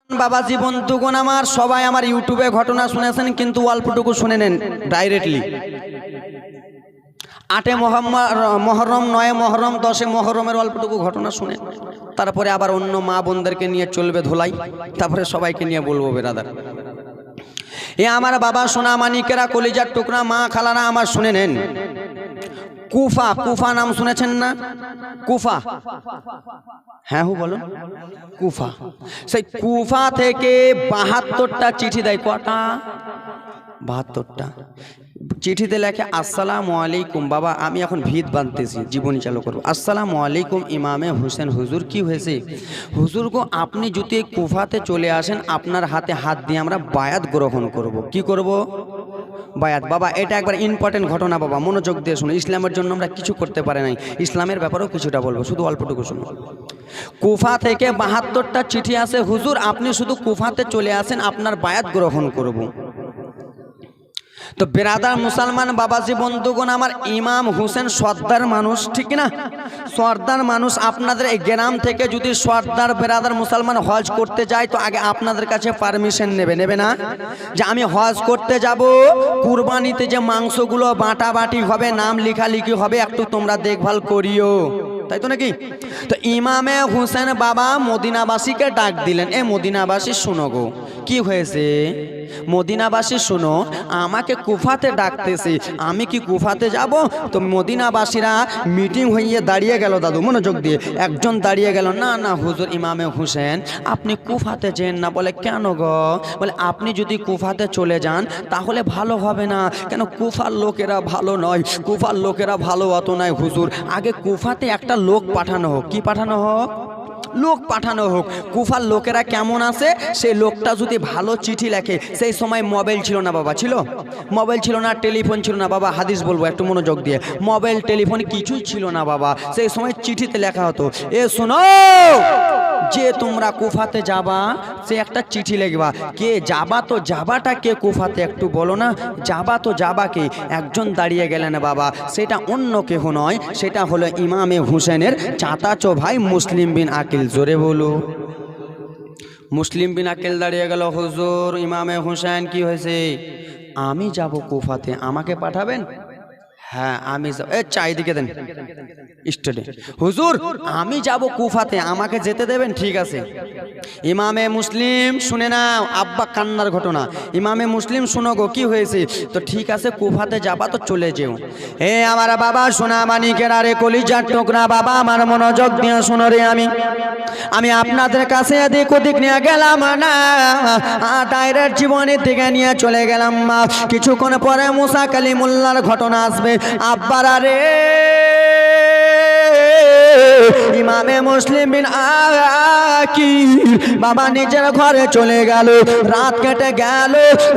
বাবাজি বন্ধুগণ আমার সবাই আমার ইউটিউবে ঘটনা শুনেছেন, কিন্তু অল্পটুকু শুনে নেন ডাইরেক্টলি। 8 মহরম 9 মহরম 10 মহরমের অল্পটুকু ঘটনা শুনে তারপরে আবার অন্য মা বোনদেরকে নিয়ে চলবে ধোলাই, তারপরে সবাইকে নিয়ে বলবো বেরাদার। এ আমার বাবা সোনা মানিকেরা, কলিজার টুকরা, মা খালারা আমার শুনে নেন। কুফা, কুফা নাম শুনেছেন না? কুফা, হ্যাঁ হু বলুন। কুফা, সেই কুফা থেকে 72টা চিঠি দেয়। কটা? 72টা চিঠিতে লেখে আসসালামু আলাইকুম। বাবা আমি এখন ভিত বাঁধতেছি, জীবনী চালু করবো। আসসালামু আলাইকুম ইমামে হোসেন হুজুর, কি হয়েছে হুজুর গো? আপনি যদি কুফাতে চলে আসেন, আপনার হাতে হাত দিয়ে আমরা বায়াত গ্রহণ করব। কি করব? বায়াত। বাবা এটা একবার ইম্পর্টেন্ট ঘটনা, বাবা মনোযোগ দিয়ে শুনুন। ইসলামের জন্য আমরা কিছু করতে পারি নাই, ইসলামের ব্যাপারেও কিছুটা বলবো, শুধু অল্পটুকু শুনুন। কুফা থেকে 72টা চিঠি আছে, হুজুর আপনি শুধু কুফাতে চলে আসেন, আপনার বায়াত গ্রহণ করব। তো বেরাদার মুসলমান বাবাজি বন্ধুগণ আমার, ইমাম হোসেন সর্দার মানুষ, ঠিক না? সর্দার মানুষ। আপনাদের এই গ্রাম থেকে যদি সর্দার বেরাদার মুসলমান হজ করতে যায়, তো আগে আপনাদের কাছে পারমিশন নেবে না? যে আমি হজ করতে যাব, কুরবানিতে যে মাংসগুলো বাটাবাটি হবে, নাম লেখালেখি হবে, একটু তোমরা দেখভাল করিও, তাই তো নাকি? তো ইমামে হোসেন বাবা মদিনাবাসীকে ডাক দিলেন, এ মদিনাবাসী শোনো গো, কি হয়েছে? মদিনাবাসী শোনো, আমাকে কুফাতে ডাকতেছি, আমি কি কুফাতে যাব? তো মদিনাবাসীরা মিটিং হয়ে দাঁড়িয়ে গেল। দাদু মনোযোগ দিয়ে, একজন দাঁড়িয়ে গেল, না না হুজুর ইমামে হোসেন আপনি কুফাতে যেন না। বলে কেন গো? বলে আপনি যদি কুফাতে চলে যান তাহলে ভালো হবে না। কেন? কুফার লোকেরা ভালো নয়, কুফার লোকেরা ভালো অত নয় হুজুর। আগে কুফাতে একটা লোক পাঠানো হোক। কি পাঠানো হোক? লোক পাঠানো হোক। কুফার লোকেরা কেমন আছে, সেই লোকটা যদি ভালো চিঠি লেখে। সেই সময় মোবাইল ছিল না বাবা, ছিল? মোবাইল ছিল না, টেলিফোন ছিল না বাবা, হাদিস বলবো একটু মনোযোগ দিয়ে। মোবাইল টেলিফোন কিছুই ছিল না বাবা, সেই সময় চিঠিতে লেখা হতো, এ শোনো যে তোমরা কুফাতে যাবা, সে একটা চিঠি লিখবা। কে যাবা? তো যাবাটা কে কুফাতে একটু বলো না? যাবা তো যাবা কে? একজন দাঁড়িয়ে গেলেন বাবা, সেটা অন্য কেহ নয়, সেটা হলো ইমামে হোসেনের চাচাতো ভাই মুসলিম বিন আকিল। জোরে বলো। মুসলিম বিন আকিল দাঁড়িয়ে গেল, হুজুর ইমামে হোসেন কি হয়েছে? আমি যাব কুফাতে, আমাকে পাঠাবেন? হ্যাঁ আমি যাব। এ চাইদিকে দেন স্টেডে। হুজুর আমি যাব কুফাতে, আমাকে যেতে দেবেন? ঠিক আছে। ইমামে মুসলিম শুনে নাও, আব্বা কান্নার ঘটনা। ইমামে মুসলিম শুনো গো, কি হয়েছে? তো ঠিক আছে কুফাতে যাবা তো চলে যেও। হে আমার বাবা সোনা মানিকের, আরে কলিজার টুকরা বাবা আমার মনোযোগ দিয়ে শুনো রে। আমি আপনাদের কাছে এদিক ওদিক নিয়ে গেলাম না, ডাইরেক্ট জীবনের দিকে নিয়ে চলে গেলাম। কিছুক্ষণ পরে মুসা কালিমুল্লাহর ঘটনা আসবে। আব্বারা রে, ইমামে মুসলিম বিন আকিল বাবা নিজের ঘরে চলে গেল। রাত কেটে গেল,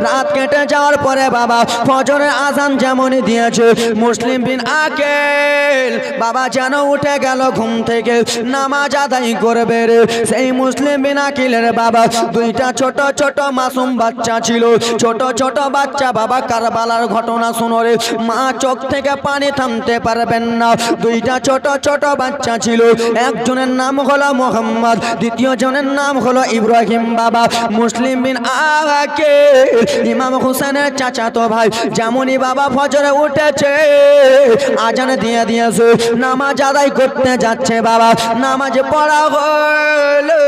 রাত কেটে যাওয়ার পরে বাবা ফজরের আজান যেমনই দিয়েছে, মুসলিম বিন আকিল বাবা যেন উঠে গেল ঘুম থেকে, নামাজ আদায় করবে রে। সেই মুসলিম বিন আকিলের বাবা দুইটা ছোট ছোট মাসুম বাচ্চা ছিল, ছোট ছোট বাচ্চা বাবা। কারবালার ঘটনা শোনো রে, মা চোখ থেকে পানি থামতে পারবেন না। দুইটা ছোট ছোট বাচ্চা ছিল, একজনের নাম হলো মোহাম্মদ, দ্বিতীয় জনের নাম হলো ইব্রাহিম বাবা। মুসলিম বিন আকিল ইমাম হোসেনের চাচাতো ভাই, যেমনই বাবা ফজরে উঠেছে, আজান দিয়ে দিয়েছে, নামাজ আদায় করতে যাচ্ছে বাবা। নামাজ পড়া হলো,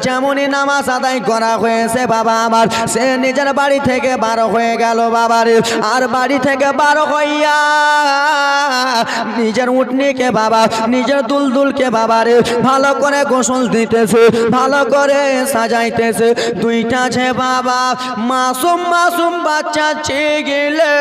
যেমনই নামাজ আদায় করা হয়েছে বাবা আমার, সে নিজের বাড়ি থেকে বার হয়ে গেল বাবারে। আর বাড়ি থেকে বার হইয়া নিজের উটনিকে বাবা, নিজের দুলদুলকে বাবারে ভালো করে গোসল দিতেছে, ভালো করে সাজাইতেছে। দুইটা আছে বাবা মাসুম মাসুম বাচ্চা ছেগেলে,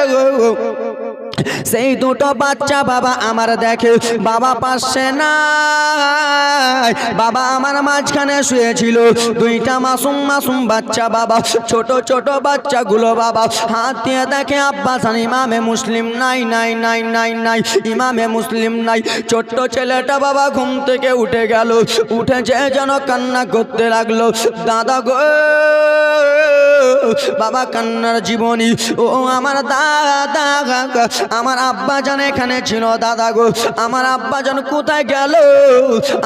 সেই দুটো বাচ্চা বাবা আমার দেখে বাবা পাশে নাই, বাবা আমার মাঝখানে শুয়েছিল। দুইটা মাসুম মাসুম বাচ্চা বাবা, ছোট ছোট বাচ্চাগুলো বাবা হাত দিয়ে দেখে আব্বা জান ইমামে মুসলিম নাই নাই নাই নাই নাই, ইমামে মুসলিম নাই। ছোট্ট ছেলেটা বাবা ঘুম থেকে উঠে গেল, উঠে যে যেন কান্না করতে লাগলো, দাদা গো বাবা কান্নার জীবনী। ও আমার দাদা, আমার আব্বাজান এখানে ছিল দাদা গো, আমার আব্বাজান কোথায় গেল?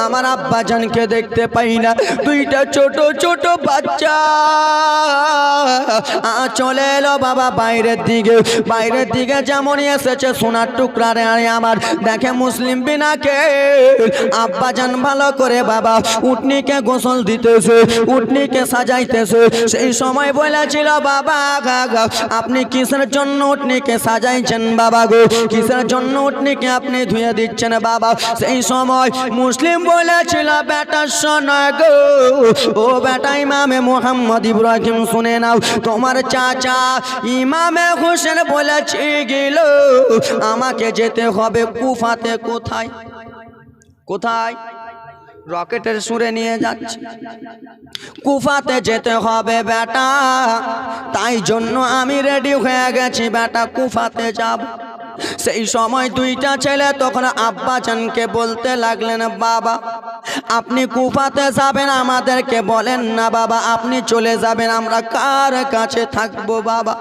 আমার আব্বাজানকে দেখতে পাই না। দুইটা ছোট ছোট বাচ্চা চলে এলো বাবা বাইরের দিকে। বাইরের দিকে যেমনই এসেছে সোনার টুকরা রে আমার, দেখে মুসলিম বিনাকে আব্বাজান ভালো করে বাবা উটনিকে গোসল দিতেছে, উটনিকে সাজাইতেছে। সেই সময় বলেছিল বাবা আপনি কিসের জন্য উটনিকে সাজাইছেন বাবা গো, কিসের জন্য উটনিকে আপনি ধুয়ে দিচ্ছেন বাবা? সেই সময় মুসলিম বলেছিল বেটা শোনো গো, ও বেটা ইমামে মোহাম্মদ ইব্রাহিম শুনে নাও, তোমার চাচা ইমামে হোসেন বলেছে গেল আমাকে যেতে হবে কুফাতে। কোথায় কোথায়? রকেটের সুরে নিয়ে যাচ্ছে, কুফাতে যেতে হবে বেটা, তাই জন্য আমি রেডি হয়ে গেছি বেটা, কুফাতে যাব। সেই সময় দুইটা ছেলে তখন আব্বাজানকে বলতে লাগলেন বাবা আপনি কুফাতে যাবেন, আমাদেরকে বলেন না বাবা, আপনি চলে যাবেন, আমরা কার কাছে থাকবো বাবা?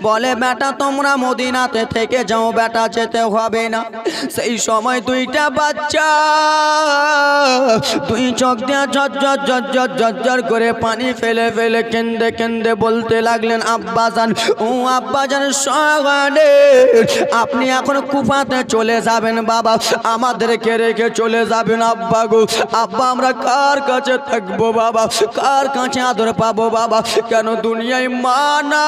বলে বেটা তোমরা মদিনাতে থেকে যাও বেটা, যেতে হবে না। সেই সময় দুইটা বাচ্চা দুই চোখ দিয়ে ঝরঝর ঝরঝর ঝরঝর করে পানি ফেলে ফেলে কেন্দে কেন্দে বলতে লাগলেন আব্বাজান, ও আব্বাজান সগানে আপনি এখন কুফাতে চলে যাবেন বাবা, আমাদেরকে রেখে চলে যাবেন আব্বা গো। আব্বা আমরা কার কাছে থাকবো বাবা, কার কাছে আদর পাবো বাবা? কেন দুনিয়ায় মা না,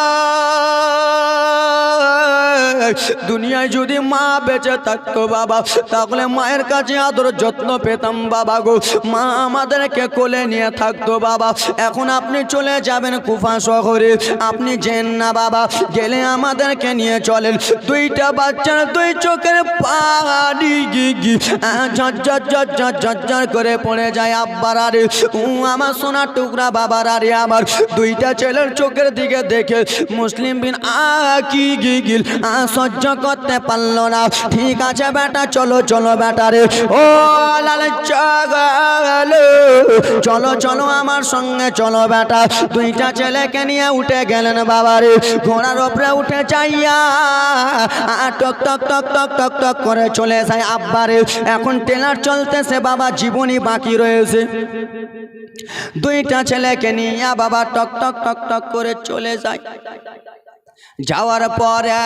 দুনিয়ায় যদি মা বেঁচে থাকতো বাবা তাহলে মায়ের কাছে আদর যত্ন পেতাম বাবা গো, মা আমাদেরকে কোলে নিয়ে থাকতো বাবা। এখন আপনি চলে যাবেন কুফা শহরে, আপনি যেন না বাবা, গেলে আমাদেরকে নিয়ে চলেন। দুইটা বাচ্চার দুই চোখের পানি গি ঝরঝর ঝরঝর ঝরঝর করে পড়ে যায় আব্বার আরে, আমার সোনার টুকরা বাবার আরে আমার। দুইটা ছেলের চোখের দিকে দেখে মুসলিম বিন কি গিল সহ্য করতে পারলো না। ঠিক আছে বেটা চলো চলো বেটা রে, ও লাল চলো চলো আমার সঙ্গে চলো বেটা। দুইটা ছেলেকে নিয়ে উঠে গেলেন বাবারে, ঘোড়ার ওপরে উঠে যাইয়া টক টক টক টক টক টক করে চলে যায় আব্বারে। এখন ট্রেলার চলতেছে বাবা, জীবনী বাকি রয়েছে। দুইটা ছেলেকে নিয়ে বাবা টক টক টক টক করে চলে যায়। যাওয়ার পরে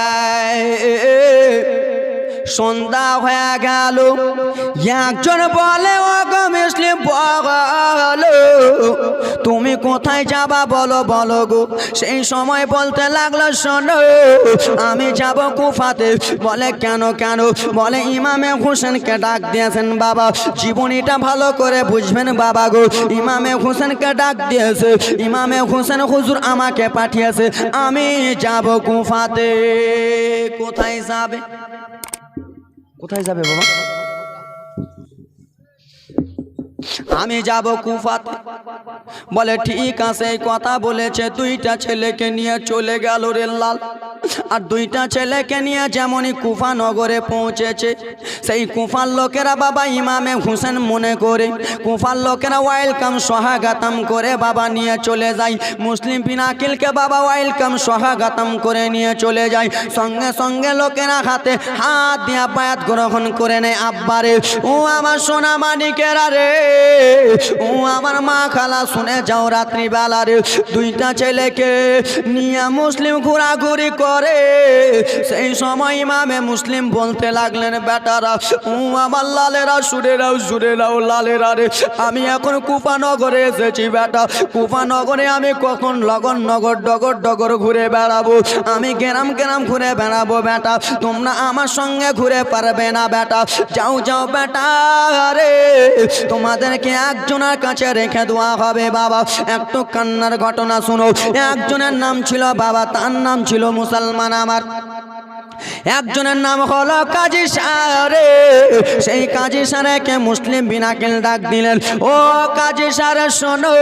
সন্ধ্যা হয়ে গেল। একজন বলে ও গো মুসলিম বলো তুমি কোথায় যাবা বলো বলো গো। সেই সময় বলতে লাগলো শোনো আমি যাব কুফাতে। বলে কেন কেন? বলে ইমামে হোসেনকে ডাক দিয়েছেন বাবা, জীবনীটা ভালো করে বুঝবেন বাবা গো। ইমামে হোসেনকে ডাক দিয়েছে, ইমামে হোসেন হুজুর আমাকে পাঠিয়েছে, আমি যাব কুফাতে। কোথায় যাবে? কোথায় যাবে বাবা? আমি যাব কুফাতে। বলে ঠিক আছে, এই কথা বলেছে দুইটা ছেলেকে নিয়ে চলে গেল রে লাল। আর দুইটা ছেলেকে নিয়ে যেমনই কুফা নগরে পৌঁছেছে, সেই কুফার লোকেরা বাবা ইমামে হোসেন মনে করে, কুফার লোকেরা ওয়েলকাম সোহাগাতাম করে বাবা নিয়ে চলে যায়। মুসলিম বিন আকিলকে বাবা ওয়েলকাম সোহাগাতাম করে নিয়ে চলে যায়। সঙ্গে সঙ্গে লোকেরা হাতে হাত দিয়া বায়াত গ্রহণ করে নেয় আব্বারে। ও আমার সোনা মানিকেরা রে, ও আমার মা খালা শুনে যাও, রাত্রিবেলা রে দুইটা ছেলেকে নিয়ে মুসলিম ঘোরাঘুরি করে। সেই সময় ইমামে মুসলিম বলতে লাগলেন বেটারা, ও আমার লালেরা সুরে রাও সুরে রাও লালেরা রে, আমি এখন কুফা নগরে এসেছি বেটা। কুফা নগরে আমি কখন লগন নগর ডগর ডগর ঘুরে বেড়াবো, আমি গ্রাম গ্রাম ঘুরে বেড়াবো বেটা, তোমরা আমার সঙ্গে ঘুরে পারবে না বেটা। যাও যাও বেটা রে, তোমাদেরকে একজনের কাছে রেখে দেওয়া হবে বাবা। একটু কান্নার ঘটনা শুনো। একজনের নাম ছিল বাবা, তার নাম ছিল মুসলমান আমার। একজনের নাম হলো কাজী সারে। সেই কাজী সারেকে মুসলিম বিন আকিল ডাক দিলেন, ও কাজী সারে শোনো,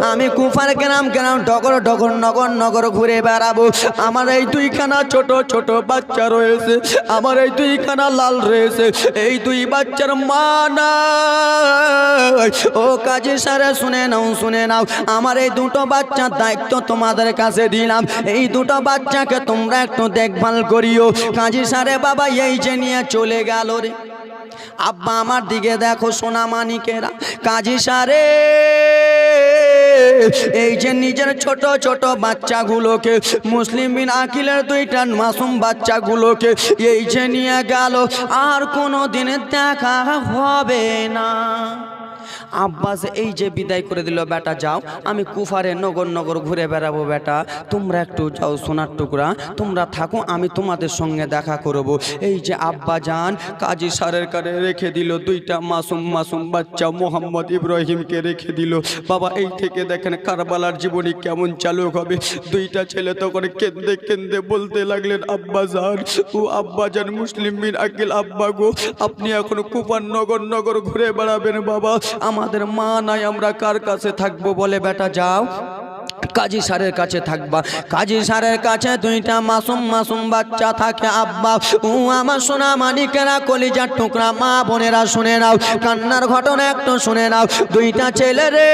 আমি কুফার গ্রাম ডগর ডগর নগর নগর ঘুরে বেড়াবো। আমার এই দুইখানা ছোট ছোট বাচ্চা রয়েছে, আমার এই দুইখানা লাল রয়েছে, এই দুই বাচ্চার মা নাই। ও কাজী সারে শুনে নাও, শুনে নাও, আমার এই দুটো বাচ্চার দায়িত্ব তোমাদের কাছে দিলাম। এই দুটো বাচ্চাকে তোমরা একটু দেখভাল করিও। কাজী সারে বাবা এই যে নিয়ে চলে গেল রে। আব্বা আমার দিকে দেখো সোনা মানিকেরা, কাজী সারে এই যে নিজের ছোট ছোট বাচ্চাগুলোকে, মুসলিম বিন আকিলের দুইটা মাসুম বাচ্চাগুলোকে এই যে নিয়ে গেল, আর কোনো দিনে দেখা হবে না। আব্বাস এই যে বিদায় করে দিল, বেটা যাও, আমি কুফারে নগর নগর ঘুরে বেড়াবো, বেটা তোমরা একটু যাও, সোনার টুকরা তোমরা থাকো, আমি তোমাদের সঙ্গে দেখা করব। এই যে আব্বা যান কাজী সারের কাছে রেখে দিল দুইটা মাসুম মাসুম বাচ্চা, মোহাম্মদ ইব্রাহিমকে রেখে দিল। বাবা এই থেকে দেখেন কারবালার জীবনী কেমন চালু হবে। দুইটা ছেলে তখন কেঁদে কেঁদে বলতে লাগলেন, আব্বা যান, ও আব্বা যান মুসলিম বিন আকিল, আব্বা গো আপনি এখন কুফার নগর নগর ঘুরে বেড়াবেন, বাবা আমাদের মা নাই, আমরা কার কাছে থাকবো? বলে বেটা যাও কাজী সারের কাছে থাকবা। কাজী সারের কাছে দুইটা মাসুম মাসুম বাচ্চা থাকে। আব্বা ও আমার সোনা মানিকেরা, কলিজার টুকরা মা বোনেরা শুনে নাও, কান্নার ঘটনা একটু শুনে নাও। দুইটা ছেলে রে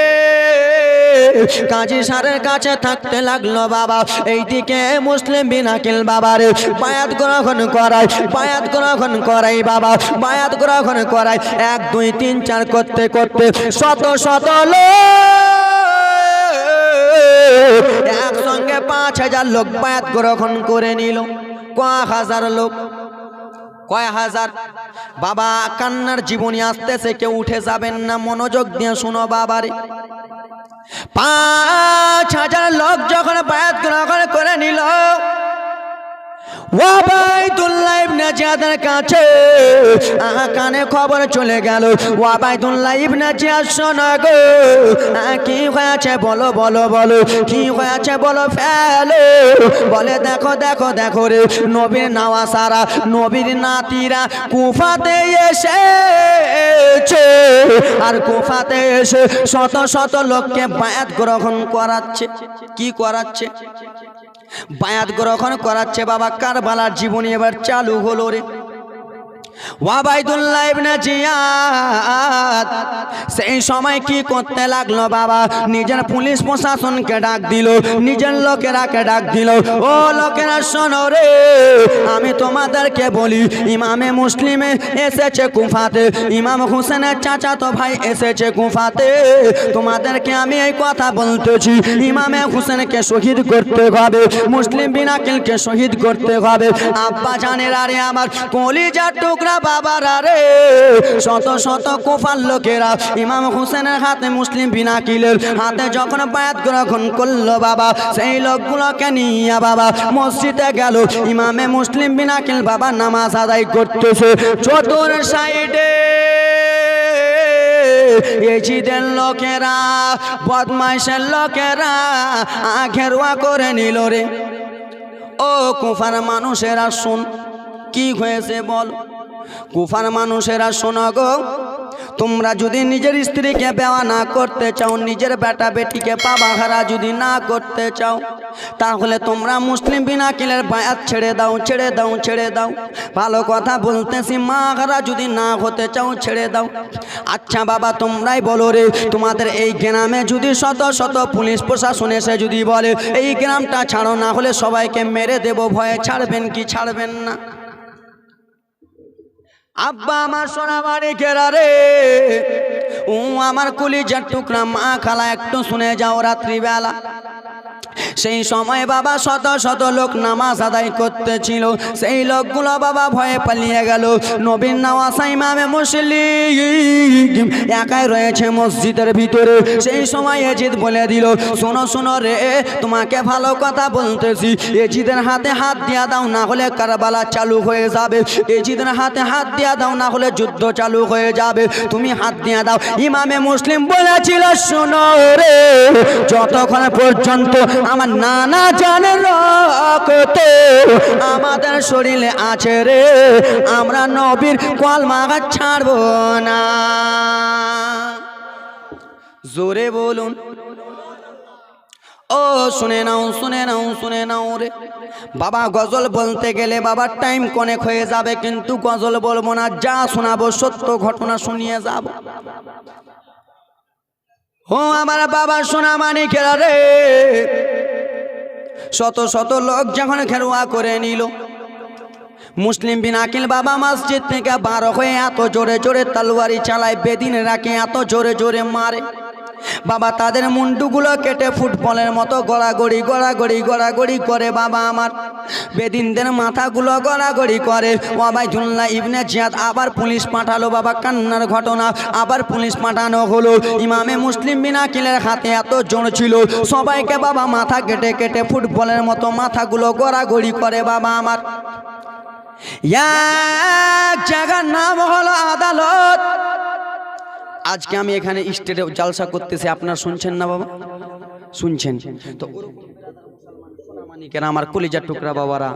কাজী সারের কাছে থাকতে লাগলো। বাবা এইদিকে মুসলিম বিন আকিল বাবারে বায়াত গ্রহণ করায়, বায়াত গ্রহণ করাই, বাবা বায়াত গ্রহণ করায়। 1 2 3 4 করতে করতে শত শত একসঙ্গে 5000 লোক বায়াত গ্রহণ করে নিল। কয় হাজার লোক, কয় হাজার। বাবা কান্নার জীবনী আসতেছে, কেউ উঠে যাবেন না, মনোযোগ দিয়ে শুনো বাবারে। 5000 লোক যখন বায়াত গ্রহণ করে নিল, ওয়াবাইদুল্লাহ ইবনে জিয়াদের কাছে কানে খবর চলে গেল। ওয়াবাইদুল্লাহ ইবনে জিয়াদ শোনো গো, কি হয়েছে বলো বলো বলো, কি হয়েছে বলো ফেলো। বলে দেখো দেখো দেখো রে, নবীর নওয়াসারা, নবীর নাতিরা কুফাতে এসেছে, আর কুফাতে এসে শত শত লোককে বায়াত গ্রহণ করাচ্ছে। কি করাচ্ছে? বায়াত গ্রহণ করাচ্ছে। বাবা কারবালার জীবনী এবার চালু হলো রে। ওয়াবাইদুল্লাহ ইবনে জিয়াদ সেই সময় কি করতে লাগলো? বাবা নিজের পুলিশ প্রশাসনকে ডাক দিল, নিজের লোকেরাকে ডাক দিল, ও লোকেরা শোনো রে, আমি তোমাদেরকে বলি, ইমামে মুসলিমে এসেছে কুফাতে, ইমাম হুসেনের চাচাতো ভাই এসেছে কুফাতে। তোমাদেরকে আমি এই কথা বলতেছি, ইমামে হুসেনকে শহীদ করতে হবে, মুসলিম বিন আকিলকে শহীদ করতে হবে। আব্বা জানের আরে আমার কলিজার টুকরা বাবারা রে, শত শত কুফার লোকেরা ইমাম হুসেনের হাতে, মুসলিম বিন আকিলের হাতে যখন বায়াত গ্রহণ করলো, বাবা সেই লোকগুলোকে নিয়ে বাবা মসজিদে গেল। ইমামে মুসলিম বিন আকিল বাবা নামাজ আদায় করতেছে। চতুর সাইডে এজিদের লোকেরা, বদমাইশের লোকেরা ঘেরুয়া করে নিল রে। ও কুফার মানুষেরা শুন, কি হয়েছে বল? কুফার মানুষেরা শোনো গো, তোমরা যদি নিজের স্ত্রীকে বেওয়া না করতে চাও, নিজের বেটা বেটিকে পাবাহারা যদি না করতে চাও, তাহলে তোমরা মুসলিম বিন আকিলের বায়াত ছেড়ে দাও, ছেড়ে দাও, ছেড়ে দাও। ভালো কথা বলতেছি, মাহারা যদি না হতে চাও ছেড়ে দাও। আচ্ছা বাবা তোমরাই বলো রে, তোমাদের এই গ্রামে যদি শত শত পুলিশ প্রশাসন এসে যদি বলে এই গ্রামটা ছাড়ো, না হলে সবাইকে মেরে দেব, ভয়ে ছাড়বেন কি ছাড়বেন না? আব্বা আমার সোনা মানিকেরা রে, ও আমার কলিজার টুকরা মা খালা, একটু শুনে যাও। রাত্রিবেলা সেই সময় বাবা শত শত লোক নামাজ আদায় করতেছিল। সেই লোকগুলো বাবা ভয়ে পালিয়ে গেল। নবীর নওয়াসা ইমামে মুসলিম একাই রয়েছে মসজিদের ভিতরে। সেই সময় এজিদ বলে দিল, শোনো শোনো রে, তোমাকে ভালো কথা বলতেছি, এজিদের হাতে হাত দিয়া দাও, না হলে কারবালা চালু হয়ে যাবে। এজিদের হাতে হাত দিয়া দাও, না হলে যুদ্ধ চালু হয়ে যাবে, তুমি হাত দিয়া দাও। ইমামে মুসলিম বলেছিল, শোনো রে, যতক্ষণ পর্যন্ত আমার নানা জানের রক্ত আমাদের শরীরে আছে রে, আমরা নবীর কলমা ছাড়বো না। জোরে বলুন। ও শুনে নাও, শুনে নাও, শুনে নাও রে বাবা। গজল বলতে গেলে বাবার টাইম অনেক হয়ে যাবে, কিন্তু গজল বলবো না, যা শোনাবো সত্য ঘটনা শুনিয়ে যাব। ও আমার বাবা সোনা মানিকেরা রে, শত শত লোক যখন খেরোয়া করে নিল, মুসলিম বিন আকিল বাবা মসজিদ থেকে বার হয়ে এত জোরে জোরে তলোয়ারি চালায়, বেদিন রাখে এত জোরে জোরে মারে বাবা, তাদের মুন্ডুগুলো কেটে ফুটবলের মতো গড়াগড়ি গড়াগড়ি গড়াগড়ি করে বাবা। আমার বেদিনদের মাথাগুলো গড়াগড়ি করে। ওবাইদুল্লাহ ইবনে জিয়াদ আবার পুলিশ পাঠালো বাবা, কান্নার ঘটনা। আবার পুলিশ পাঠানো হলো। ইমামে মুসলিম বিন আকিলের হাতে এত জোর ছিল, সবাইকে বাবা মাথা কেটে কেটে ফুটবলের মতো মাথাগুলো গড়াগড়ি করে বাবা। আমার এক জায়গার নাম হলো আদালত। আজকে আমি এখানে স্টেটে জালসা করতেছি, আপনারা শুনছেন না বাবা? শুনছেন তো? আমার কলিজার টুকরা বাবারা,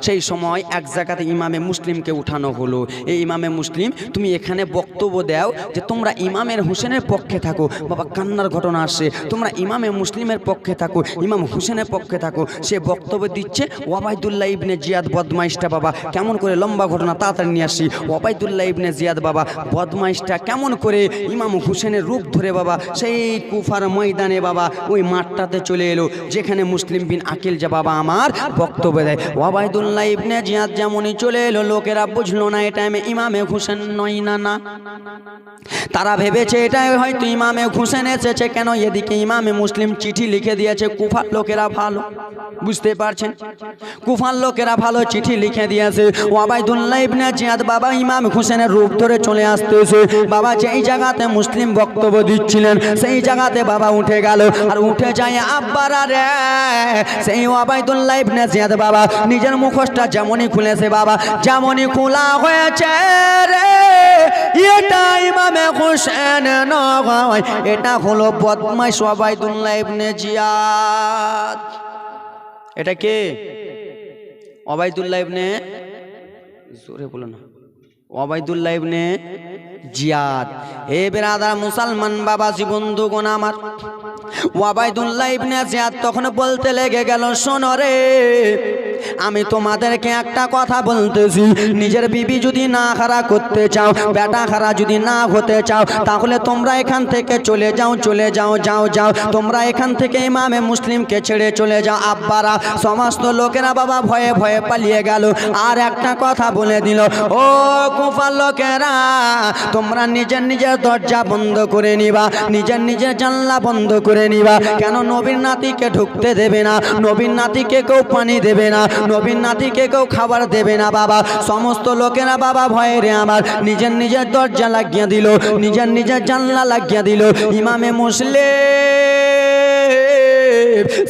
সেই সময় এক জায়গাতে ইমামে মুসলিমকে উঠানো হলো। এই ইমামে মুসলিম, তুমি এখানে বক্তব্য দাও যে তোমরা ইমামের হোসেনের পক্ষে থাকো। বাবা কান্নার ঘটনা আসছে, তোমরা ইমামে মুসলিমের পক্ষে থাকো, ইমাম হোসেনের পক্ষে থাকো। সে বক্তব্য দিচ্ছে। ওবাইদুল্লাহ ইবনে জিয়াদ বদমাইশটা বাবা কেমন করে, লম্বা ঘটনা তাড়াতাড়ি নিয়ে আসি। ওবাইদুল্লাহ ইবনে জিয়াদ বাবা বদমাইশটা কেমন করে ইমাম হোসেনের রূপ ধরে বাবা সেই কুফার ময়দানে বাবা ওই মাঠটাতে চলে এলো, যেখানে মুসলিম বিন আকিল যা বাবা আমার বক্তব্য দেয়। ওবাইদুল্লাহ ইবনে জিয়াদ যেমনই চলে এলো, লোকেরা বুঝলো না এটা ইমামে হোসেন নয় না। না, তারা ভেবেছে এটাই হয়তো ইমামে হোসেন এসেছে। কেন? এদিকে ইমামে মুসলিম চিঠি লিখে দিয়েছে। কুফার লোকেরা ভালো, বুঝতে পারছেন, কুফার লোকেরা ভালো চিঠি লিখে দিয়েছে। ওবাইদুল্লাহ ইবনে জিয়াদ বাবা ইমাম হোসেনের রূপ ধরে চলে আসতেছে বাবা। যেই জায়গাতে মুসলিম বক্তব্য দিচ্ছিলেন সেই জায়গাতে বাবা উঠে গেল। আর উঠে যায় আব্বারা রে, সেই ওবাইদুল্লাহ ইবনে জিয়াদ বাবা নিজের মুখোশটা যেমনই খুলেছে বাবা, যেমনই খোলা হয়েছে রে, এটা ইমামে হোসেন নয়, এটা হলো বদমাইশ ওবাইদুল্লাহ ইবনে জিয়াদ। এটা কে? ওবাইদুল্লাহ ইবনে, জোরে বলো না, ওবাইদুল্লাহ ইবনে জিয়াদ। হে বেরাদার মুসলমান বাবাজি বন্ধুগণ আমার, ওবাইদুল্লাহ ইবনে জিয়াদ তখন বলতে লেগে গেল, শোনো রে, আমি তোমাদেরকে একটা কথা বলতেছি, নিজের বিবি যদি না খারা করতে চাও, বেটা খারা যদি না হতে চাও, তাহলে তোমরা এখান থেকে চলে যাও, চলে যাও, যাও যাও, তোমরা এখান থেকে ইমামে মুসলিমকে ছেড়ে চলে যাও। আব্বারা সমস্ত লোকেরা বাবা ভয়ে ভয়ে পালিয়ে গেল। আর একটা কথা বলে দিল, ও কুফার লোকেরা, তোমরা নিজের নিজের দরজা বন্ধ করে নিবা, নিজের নিজের জানলা বন্ধ করে নিবা। কেন? নবীর নাতিকে ঢুকতে দেবে না, নবীর নাতিকে কেউ পানি দেবে না, নবীর নাতিকে কেউ খাবার দেবে না বাবা। সমস্ত লোকেরা বাবা ভয়ে রে আমার নিজের নিজের দরজা লাগিয়ে দিল, নিজের নিজের জানলা লাগিয়ে দিল। ইমামে মুসলিম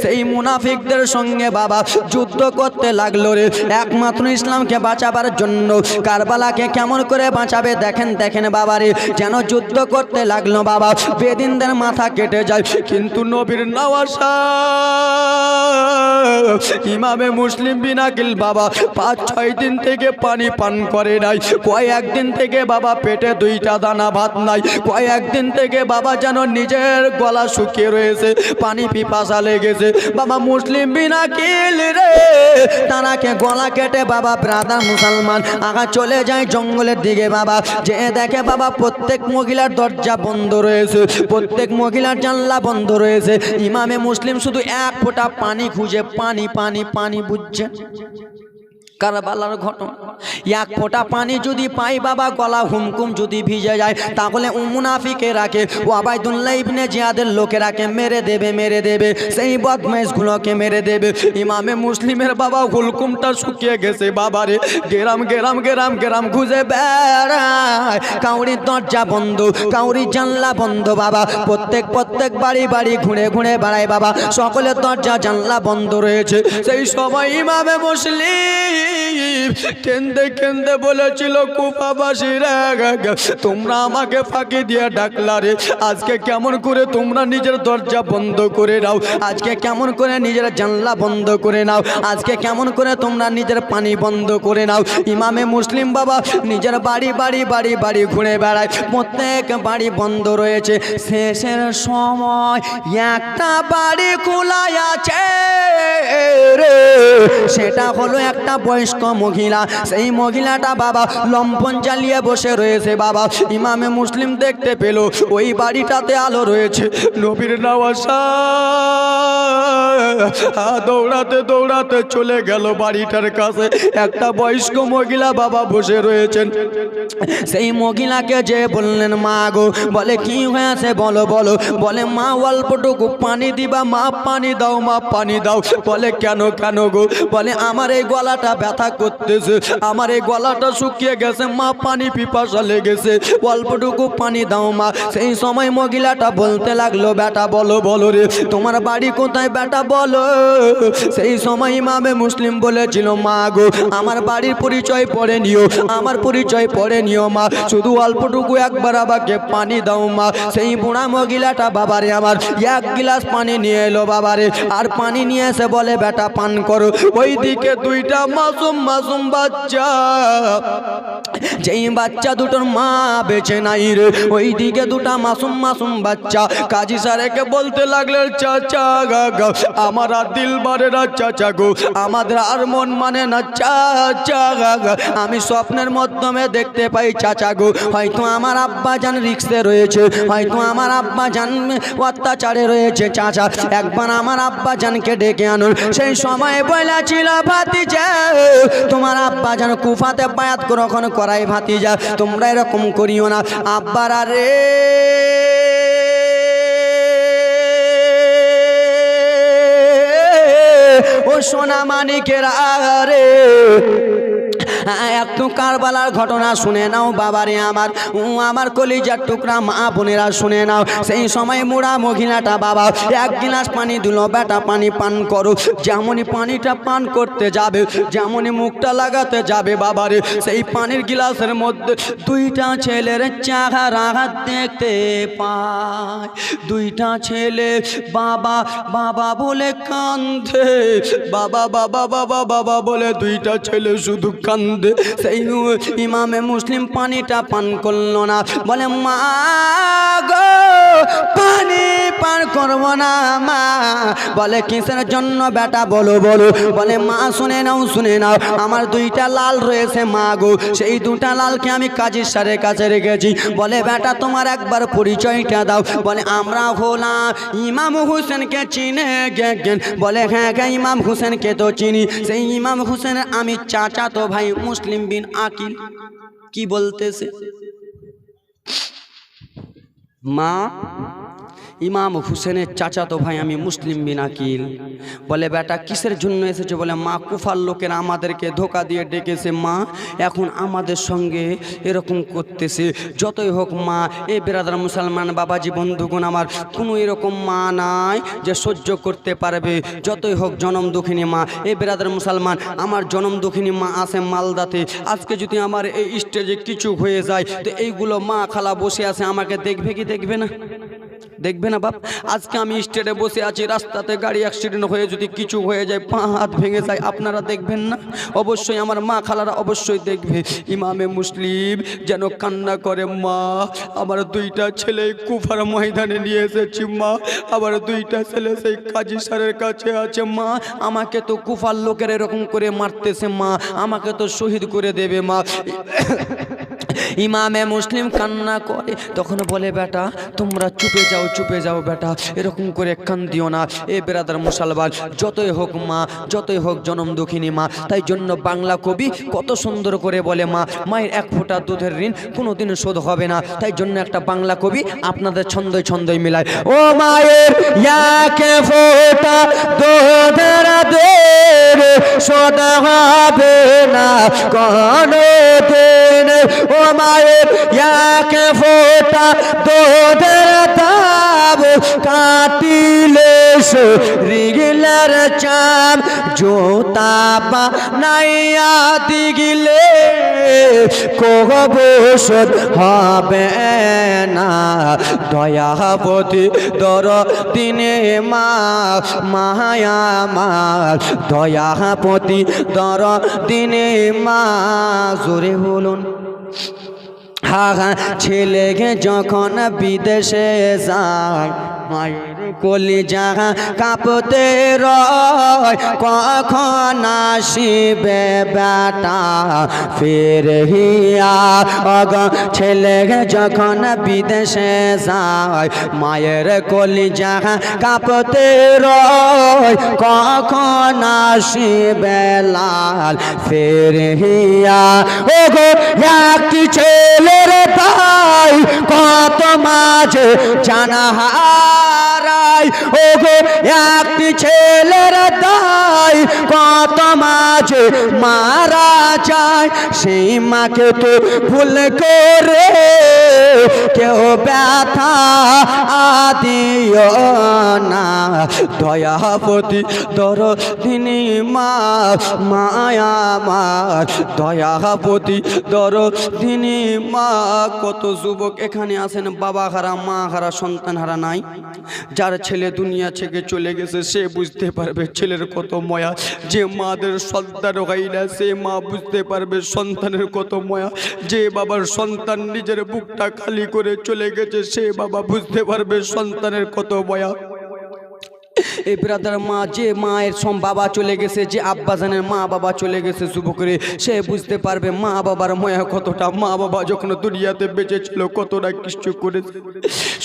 সেই মুনাফিকদের সঙ্গে বাবা যুদ্ধ করতে লাগলো রে, একমাত্র ইসলামকে বাঁচাবার জন্য। কারবালাকে কেমন করে বাঁচাবে দেখেন, দেখেন বাবা রে, যেন যুদ্ধ করতে লাগলো বাবা। বেদিনদের মাথা কেটে যায়, কিন্তু নবীর নওয়াসা ইমামে মুসলিম বিন আকিল বাবা 5-6 দিন থেকে পানি পান করে নাই। কয়েকদিন থেকে বাবা পেটে 2টা দানা ভাত নাই। কয়েকদিন থেকে বাবা যেন নিজের গলা শুকিয়ে রয়েছে, পানি পিপাসা লেগেছে বাবা। মুসলিম বিন আকিল রে তারাকে গলা কেটে বাবা ব্রাদার মুসলমান আগা চলে যায় জঙ্গলের দিকে বাবা। যে দেখে বাবা প্রত্যেক মহিলার দরজা বন্ধ রয়েছে, প্রত্যেক মহিলার জানলা বন্ধ রয়েছে। ইমামে মুসলিম শুধু এক ফোঁটা পানি খুঁজে, পানি পানি পানি বুঝছে। কারবালার ঘটনা, এক ফোঁটা পানি যদি পাই বাবা, গলা হুমকুম যদি ভিজে যায়, তাহলে মুনাফিকেরাকে ওবাইদুল্লাহ ইবনে জিয়াদের লোকেরাকে মেরে দেবে, মেরে দেবে, সেই বদমাইশগুলোকে মেরে দেবে। ইমামে মুসলিমের বাবা হুলকুমটা শুকিয়ে গেছে বাবা রে, গেরাম গেরাম গেরাম গেরাম খুঁজে বেড়ায়। কাউরির দরজা বন্ধ, কাউরির জানলা বন্ধ বাবা। প্রত্যেক বাড়ি বাড়ি ঘুরে ঘুরে বেড়ায় বাবা, সকলের দরজা জানলা বন্ধ রয়েছে। সেই সময় ইমামে মুসলিম কেন্দে কেন্দে বলেছিল কুফাবাসীরা তোমরা আমাকে ফাঁকি দিয়ে ডাকলা রে, আজকে কেমন করে তোমরা নিজের দরজা বন্ধ করে নাও, আজকে কেমন করে নিজের জানলা বন্ধ করে নাও, আজকে কেমন করে তোমরা নিজের পানি বন্ধ করে নাও। ইমামে মুসলিম বাবা নিজের বাড়ি বাড়ি বাড়ি বাড়ি ঘুরে বেড়ায়, প্রত্যেক বাড়ি বন্ধ রয়েছে। শেষের সময় একটা বাড়ি খোলা আছে রে, সেটা হলো একটা বয়স্ক মহিলা। সেই মহিলাটা বাবা লম্পন জ্বালিয়ে বসে রয়েছে বাবা। ইমামে মুসলিম দেখতে পেল ওই বাড়িটাতে আলো রয়েছে। নবীর নওয়াজা দৌড়াতে দৌড়াতে চলে গেল বাড়িটার কাছে। একটা বয়স্ক মহিলা বাবা বসে রয়েছেন। সেই মহিলাকে যে বললেন মা গো, বলে কি হয়েছে বলো বলো। বলে মা অল্পটুকু পানি দিবা, মা পানি দাও, মা পানি দাও। বলে কেন কেন গো। বলে আমার এই গলাটা ব্যথা করতেছে, আমার এই গলাটা শুকিয়ে গেছে, মা পানি পিপাসা লেগেছে, অল্পটুকু পানি দাও মা। সেই সময় মহিলাটা বলতে লাগলো বেটা বলো বলো রে, তোমার বাড়ি কোথায় বেটা বলো। সেই সময় ইমামে মুসলিম বলেছিল মা গো আমার বাড়ির পরিচয় পড়ে নিও, আমার পরিচয় পড়ে নিও মা, শুধু অল্পটুকু একবার আমাকে পানি দাও মা। সেই বুড়া মহিলাটা বাবারে আমার এক গিলাস পানি নিয়ে এলো বাবারে, আর পানি নিয়ে এসে বলে বেটা পান করো। ওইদিকে দুইটা মাসুম মাসুম বাচ্চা, যেই বাচ্চা দুটোর মা বেঁচে নাই রে, ওইদিকে দুটা মাসুম মাসুম বাচ্চা কাজী সারেকে বলতে লাগলেন চাচা গা আমার আর দিল মানে না চাচা গো, আমাদের আর মন মানে না চাচা গা। আমি স্বপ্নের মাধ্যমে দেখতে পাই চাচা গো, হয়তো আমার আব্বা জান রিক্সে রয়েছে, হয়তো আমার আব্বা জান অত্যাচারে রয়েছে চাচা, একবার আমার আব্বা জানকে ডেকে আনুন। সেই সময় বলেছিল ভাতিজা তোমার আব্বা জান কুফাতে বায়াত কখন করাই ভাতিজা, তোমরা এরকম করিও না। আব্বার আরে ও সোনা মানিকের আরে একটু কারবালার ঘটনা শুনে নাও বাবারে আমার কলিজার টুকরা মা বোনেরা শুনে নাও। সেই সময় মুড়া মহিলাটা বাবা এক গিলাস পানি দিল, বেটা পানি পান করো। যেমনই পানিটা পান করতে যাবে, যেমনই মুখটা লাগাতে যাবে বাবারে, সেই পানির গিলাসের মধ্যে দুইটা ছেলের চেহারা দেখতে পায়। দুইটা ছেলে বাবা বাবা বলে কান্দে, বাবা বাবা বাবা বাবা বলে দুইটা ছেলে শুধু কান্দে। সেই ইমামে মুসলিম পানিটা পান করলো না, বলে মা গো পানি পান করবো না মা। বলে কিসের জন্য বেটা বলো বলো। বলে মা শুনে নাও শুনে নাও, আমার দুইটা লাল রয়েছে মা গো, সেই দুটা লালকে আমি কাজী সারের কাছে রেখেছি। বলে বেটা তোমার একবার পরিচয়টা দাও। বলে আমরা হলাম ইমাম হোসেনকে চিনে গেছেন। বলে হ্যাঁ হ্যাঁ ইমাম হোসেনকে তো চিনি, সেই ইমাম হোসেনের আমি চাচা তো ভাই মুসলিম বিন আকিল। কি বলতেছে মা? ইমাম হুসেনের চাচা তো ভাই আমি মুসলিম বিন আকিল। বলে বেটা কিসের জন্য এসেছে? বলে মা কুফার লোকেরা আমাদেরকে ধোকা দিয়ে ডেকেছে মা, এখন আমাদের সঙ্গে এরকম করতেছে। যতই হোক মা, এ বেরাদার মুসলমান বাবাজি বন্ধুগণ আমার, কোনো এরকম মা নাই যে সহ্য করতে পারবে। যতই হোক জনম দুঃখিনী মা, এ বেরাদার মুসলমান আমার জনম দুঃখিনী মা আছে মালদাতে। আজকে যদি আমার এই স্টেজে কিছু হয়ে যায় তো এইগুলো মা খালা বসে আছে, আমাকে দেখবে কি দেখবে না? দেখবে না বাপ? আজকে আমি স্টেটে বসে আছি, রাস্তাতে গাড়ি অ্যাক্সিডেন্ট হয়ে যদি কিছু হয়ে যায়, পা হাত ভেঙে যায়, আপনারা দেখবেন না? অবশ্যই আমার মা খালারা অবশ্যই দেখবে। ইমামে মুসলিম যেন কান্না করে মা আমার দুইটা ছেলে কুফার ময়দানে নিয়ে এসেছি মা, আবার দুইটা ছেলে সেই কাজী সারের কাছে আছে মা, আমাকে তো কুফার লোকের এরকম করে মারতেছে মা, আমাকে তো শহীদ করে দেবে মা। ইমামে মুসলিম কান্না করে, তখন বলে বেটা তোমরা চুপে যাও চুপে যাও বেটা, এরকম করে কান্দিও না। এ বেরাদার মুসলমান যতই হোক মা, যতই হোক জনম দুঃখিনী মা, তাই জন্য বাংলা কবি কত সুন্দর করে বলে মা মায়ের এক ফোঁটা দুধের ঋণ কোনোদিন শোধ হবে না। তাই জন্য একটা বাংলা কবি আপনাদের ছন্দই ছন্দই মিলায়, ও মায়ের এক ফোঁটা দুধের ঋণ শোধ হবে না কোনোদিন, ও মায়ের এক ফোঁটা দুধের দাম কাটিলে রিগিলের চাম জোতা বানাইয়া দিগিলে কবসত হবে না দয়াবতী দরদিনে মা মায়া মা দয়াবতী দরদিনে মা জোরে বলুন ছেলেকে যখন বিদেশে যায় মায়ের কলিজা কাঁপতে রয় কখন আসিবে বেটা ফের হিয়া অগ ছেলেকে যখন বিদেশে যায় মায়ের কলিজা কাঁপতে রয় কখন আসিবে লাল ফের হিয়া ওগো একটি ছেলের তাই কত মাঝে জানা হারাই ওগো একটি ছেলের তাই কত মাঝে মারা যায় সেই মাকে তো ভুল করে কেউ ব্যথা আদিও না দয়াবতী দরদিনী মা মায়া মা দয়াবতী দরদিনী মা কত যুবক এখানে আছেন বাবা হারা মা হারা সন্তান হারা নাই যার ছেলে দুনিয়া থেকে চলে গেছে সে বুঝতে পারবে ছেলের কত ময়া যে মাদের সন্তান হয় না সে মা বুঝতে পারবে সন্তানের কত ময়া যে বাবার সন্তান নিজের বুকটা খালি করে চলে গেছে সে বাবা বুঝতে পারবে সন্তানের কত ময়া এই ব্রাদার মা যে মায়ের বাবা চলে গেছে যে আব্বাজানের মা বাবা চলে গেছে যুবকরে সে বুঝতে পারবে মা বাবার ময়া কতটা মা বাবা যখন দুনিয়াতে বেঁচে ছিল কত না কিছু করেছে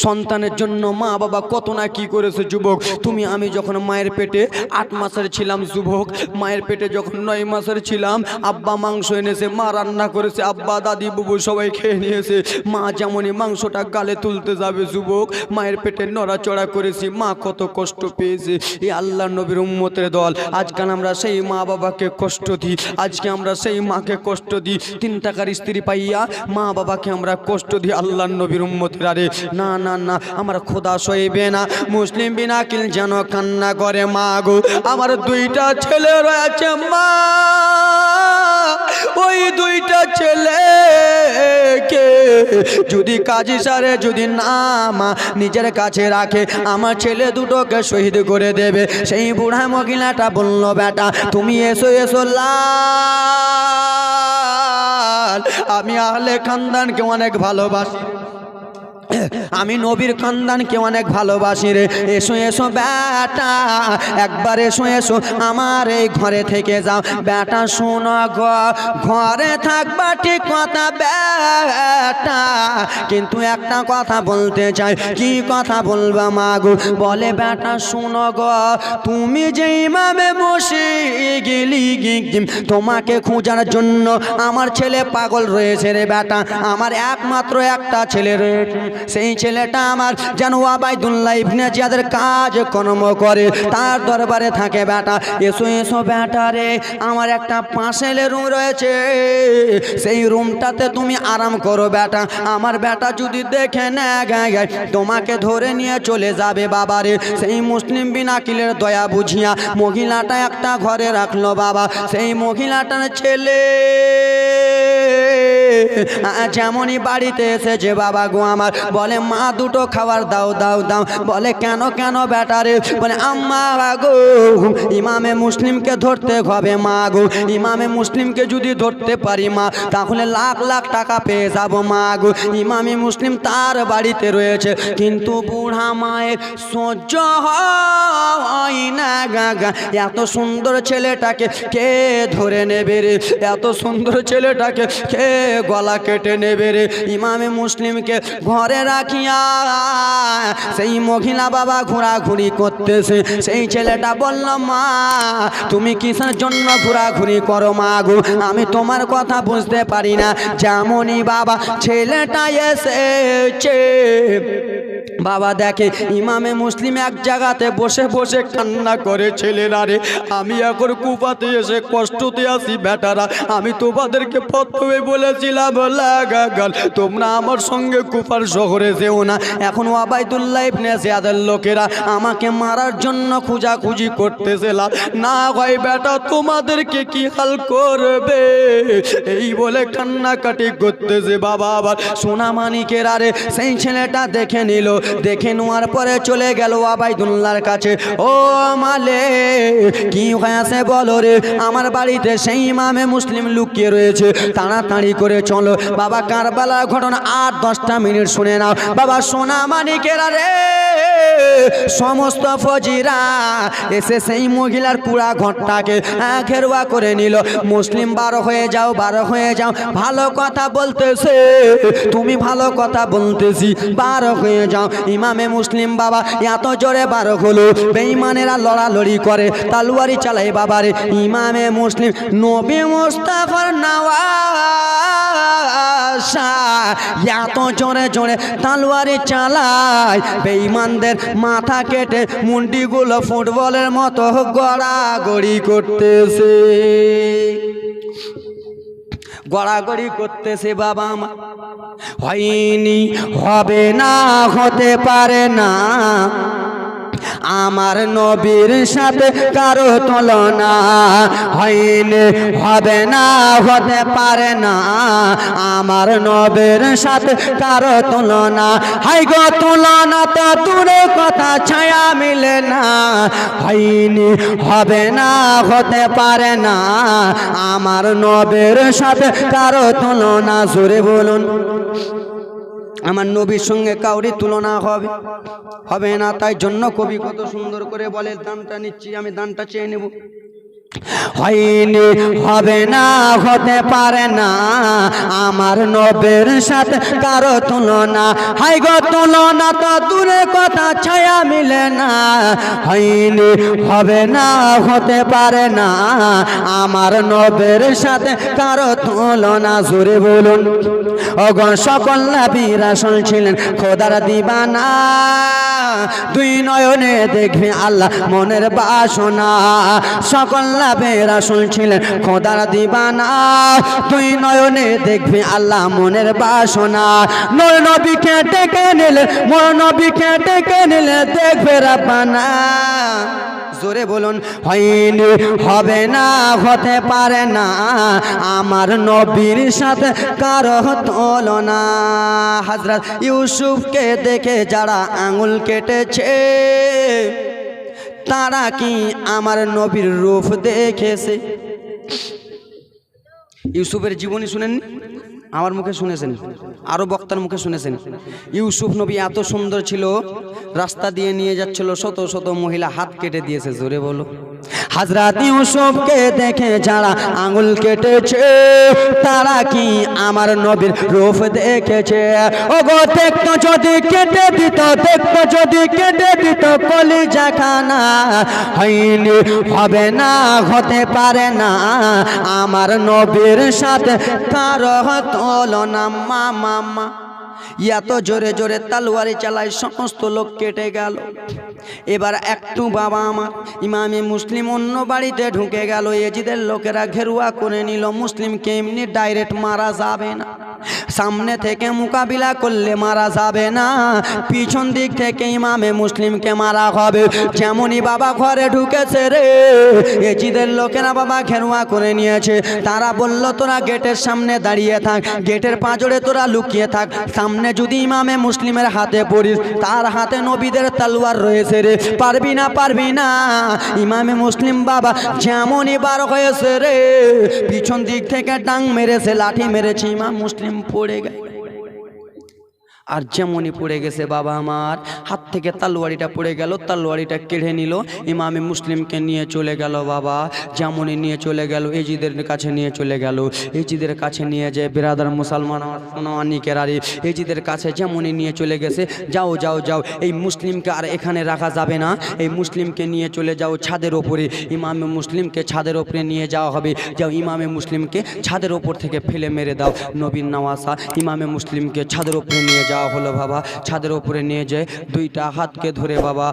সন্তানের জন্য মা বাবা কত না কি করেছে যুবক তুমি আমি যখন মায়ের পেটে 8 মাসের ছিলাম যুবক মায়ের পেটে যখন 9 মাসের ছিলাম আব্বা মাংস এনেছে মা রান্না করেছে আব্বা দাদি বুবু সবাই খেয়ে নিয়েছে মা যেমনই মাংসটা গালে তুলতে যাবে যুবক মায়ের পেটে নড়াচড়া করেছি মা কত কষ্ট পেয়েছে এই আল্লাহর নবীর উম্মতের দল আজকাল আমরা সেই মা বাবাকে কষ্ট দিই আজকে আমরা সেই মাকে কষ্ট দিই 3 টাকার স্ত্রী পাইয়া মা বাবাকে আমরা কষ্ট দিই আল্লাহর নবীর উম্মতের আরে না না না আমার খোদা সইবে না মুসলিম বিনা কিল যেন কান্না করে মা গো আমার 2টা ছেলে রয়েছে মা ওই 2টা ছেলেকে যদি কাজী সারে যদি না মা নিজের কাছে রাখে আমার ছেলে দুটোকে শহীদ করে দেবে সেই বুড়া মহিলাটা বলল বেটা তুমি এসো এসো লাল আমি আহলে খানদানকে অনেক ভালোবাসি আমি নবীর খানদানকে অনেক ভালোবাসি রে এসো এসো বেটা একবার এসো এসো আমার এই ঘরে থেকে যাও বেটা শোনো ঘরে থাকবা ঠিক কথা বেটা কিন্তু একটা কথা বলতে চাই কি কথা বলবা মাগো বলে বেটা শোনো গো তুমি যে ইমামে বসে গেলি তোমাকে খোঁজার জন্য আমার ছেলে পাগল রয়েছে রে বেটা আমার একমাত্র একটা ছেলে রয়েছে সেই ছেলেটা আমার যেন আবাইদুল্লাহ ইবনে জিয়াদের কাজ কর্ম করে তার দরবারে থাকে বেটা এসো এসো বেটা রে আমার একটা পাশেলে রুম রয়েছে সেই রুমটাতে তুমি আরাম করো বেটা আমার বেটা যদি দেখে না গায় তোমাকে ধরে নিয়ে চলে যাবে বাবারে সেই মুসলিম বিনাকিলের দয়া বুঝিয়া মহিলাটা একটা ঘরে রাখলো বাবা সেই মহিলাটার ছেলে যেমনই বাড়িতে এসেছে বাবা গো আমার বলে মা দুটো খাবার দাও দাও দাও বলে কেন কেন বেটারে বলে আম্মা গো ইমামে মুসলিমকে ধরতে হবে মা গো ইমামে মুসলিমকে যদি ধরতে পারি মা তাহলে লাখ লাখ টাকা পেয়ে যাব মা গো ইমামে মুসলিম তার বাড়িতে রয়েছে কিন্তু বুড়া মায়ের সহ্য হয় না গাগা এত সুন্দর ছেলেটাকে কে ধরে নেবে রে এত সুন্দর ছেলেটাকে কে গলা কেটে নেবে রে ইমামে মুসলিমকে ঘরে রাখিয়া সেই মহিলা বাবা ঘোরাঘুরি করতেছে সেই ছেলেটা বলল মা তুমি কিসের জন্য ঘোরাঘুরি করো মা গো আমি তোমার কথা বুঝতে পারি না যেমনই বাবা ছেলেটা এসেছে বাবা দেখে ইমামে মুসলিম এক জায়গাতে বসে বসে কান্না করে, ছেলেরা রে আমি এখন কুফাতে এসে কষ্টতে আছি বেটারা, আমি তোমাদেরকে প্রথমে বলেছিলাম লাগাগাল তোমরা আমার সঙ্গে কুফার শহরে যেও না। এখন ওবাইদুল্লাহ ইবনে জিয়াদের লোকেরা আমাকে মারার জন্য খোঁজাখুঁজি করতেছিল, না হয় বেটা তোমাদেরকে কি হাল করবে এই বলে কান্নাকাটি করতেছে। বাবা আবার সোনামানিকের আরে সেই ছেলেটা দেখে নিল, দেখে নেওয়ার পরে চলে গেল ওবাইদুল্লাহর কাছে। ও মালে কি হয়েছে বলো রে, আমার বাড়িতে সেই ইমামে মুসলিম লুকিয়ে রয়েছে, তাড়াতাড়ি করে চলো। বাবা কারবালার ঘটনা 8-10টা মিনিট শুনে নাও। বাবা সোনামানিকেরা রে সমস্ত ফজিরা এসে সেই মহিলার পুরা ঘরটাকে ঘেরুয়া করে নিল। মুসলিম বারো হয়ে যাও, বারো হয়ে যাও, ভালো কথা বলতেছে তুমি, ভালো কথা বলতেছি, বারো হয়ে যাও। ইমামে মুসলিম বাবা এত জোরে বারো হলো, বেঈমানেরা লড়ালড়ি করে, তালুয়ারি চালায় বাবারে। ইমামে মুসলিম নবী মুস্তাফার নওয়াসা এত জোরে জোরে তালুয়ারি চালায়, বেঈমানদের মাথা কেটে মুন্ডিগুলো ফুটবলের মতো গড়াগড়ি করতেছে, গড়াগড়ি করতেছে। বাবা আমার হয়নি, হবে না, হতে পারে না, আমার নবীর সাথে কারো তুলনা, হয়নি, হবে না, হতে পারে না, আমার নবীর সাথে কারো তুলনা। হাই গো তুলনা তো দূরে কথা, ছায়া মিলে না, হয়নি, হবে না, হতে পারে না, আমার নবীর সাথে কারো তুলনা। জোরে বলুন, আমার নবীর সঙ্গে কাউরি তুলনা হবে হবে না। তাই জন্য কবি কত সুন্দর করে বলে, দানটা নিচ্ছি আমি, দানটা চেয়ে নেব। হয়নি, হবে না, হতে পারে না, আমার নবীর সাথে কারো তুলনা। হাই গো তুলনা তো দূরে কথা, ছায়া মিলে না, হয়নি, হবে না, হতে পারে না, আমার নবীর সাথে কারো তুলনা। জোরে বলুন, ওগো সকল নবী রাসূল ছিলেন খোদার দিবানা, দুই নয়নে দেখবে আল্লাহ মনের বাসনা। সকল নবী রাসূল ছিলেন খোদার দিবানা, দুই নয়নে দেখবে আল্লাহ মনের বাসনা। নূর নবীকে ডেকে নিলে, মোর নবীকে ডেকে নিলে দেখবে রাব্বানা। জোরে বলুন, হয়নি, হবে না, হতে পারে না, আমার নবীর সাথে কারো তুলনা। হযরত ইউসুফকে দেখে যারা আঙুল কেটেছে, তারা কি আমার নবীর রূপ দেখেছে? ইউসুফের জীবনী শুনেননি? আমার মুখে শুনেছেন, আরো বক্তার মুখে শুনেছেন। ইউসুফ নবী এত সুন্দর ছিল, রাস্তা দিয়ে নিয়ে যাচ্ছিল, শত শত মহিলা হাত কেটে দিয়েছে। জোরে বলো, হযরত ইউসুফকে দেখে যারা আঙুল কেটেছে, তারা কি আমার নবীর রূপ দেখেছে? ওগো দেখতো যদি কেটে দিত, দেখতো যদি কেটে দিত কলিজা খানা, হয়নি, হবে না, হতে পারে না, আমার নবীর সাথে কারো তুলনা। মা এত জোরে জোরে তালওয়ারি চালায়, সমস্ত লোক কেটে গেল। এবার একটু বাবা আমার ইমামে মুসলিম অন্য বাড়িতে ঢুকে গেল, এজিদের লোকেরা ঘেরুয়া করে নিল। মুসলিমকে এমনি ডাইরেক্ট মারা যাবে না, সামনে থেকে মোকাবিলা করলে মারা যাবে না, পিছন দিক থেকে ইমামে মুসলিমকে মারা হবে। যেমনই বাবা ঘরে ঢুকেছে রে, এজিদের লোকেরা বাবা ঘেরুয়া করে নিয়েছে। তারা বলল তোরা গেটের সামনে দাঁড়িয়ে থাক, গেটের পাঁজরে তোরা লুকিয়ে থাক, সামনে যদি ইমামে মুসলিমের হাতে পড়িস, তার হাতে নবীদের তলোয়ার রয়েছে রে, পারবি না, পারবি না। ইমামে মুসলিম বাবা যেমনই বার হয়েছে রে, পিছন দিক থেকে ডাং মেরেছে, লাঠি মেরেছে, ইমাম মুসলিম পড়ে গেল। আর যেমনই পড়ে গেছে বাবা আমার হাত থেকে তলোয়ারিটা পড়ে গেল, তলোয়ারিটা কেড়ে নিল, ইমামে মুসলিমকে নিয়ে চলে গেল। বাবা যেমনই নিয়ে চলে গেল, এজিদের কাছে নিয়ে চলে গেল। এজিদের কাছে নিয়ে যায় বিরাদার মুসলমান সোনামানিকেরারি, এজিদের কাছে যেমনই নিয়ে চলে গেছে, যাও যাও যাও, এই মুসলিমকে আর এখানে রাখা যাবে না, এই মুসলিমকে নিয়ে চলে যাও ছাদের ওপরে, ইমামে মুসলিমকে ছাদের ওপরে নিয়ে যাওয়া হবে। যাও ইমামে মুসলিমকে ছাদের ওপর থেকে ফেলে মেরে দাও। নবীর নওয়াসা ইমামে মুসলিমকে ছাদের ওপরে নিয়ে যাও। যাওয়া হলো বাবা, ছাদের ওপরে নিয়ে যায় দুইটা হাতকে ধরে বাবা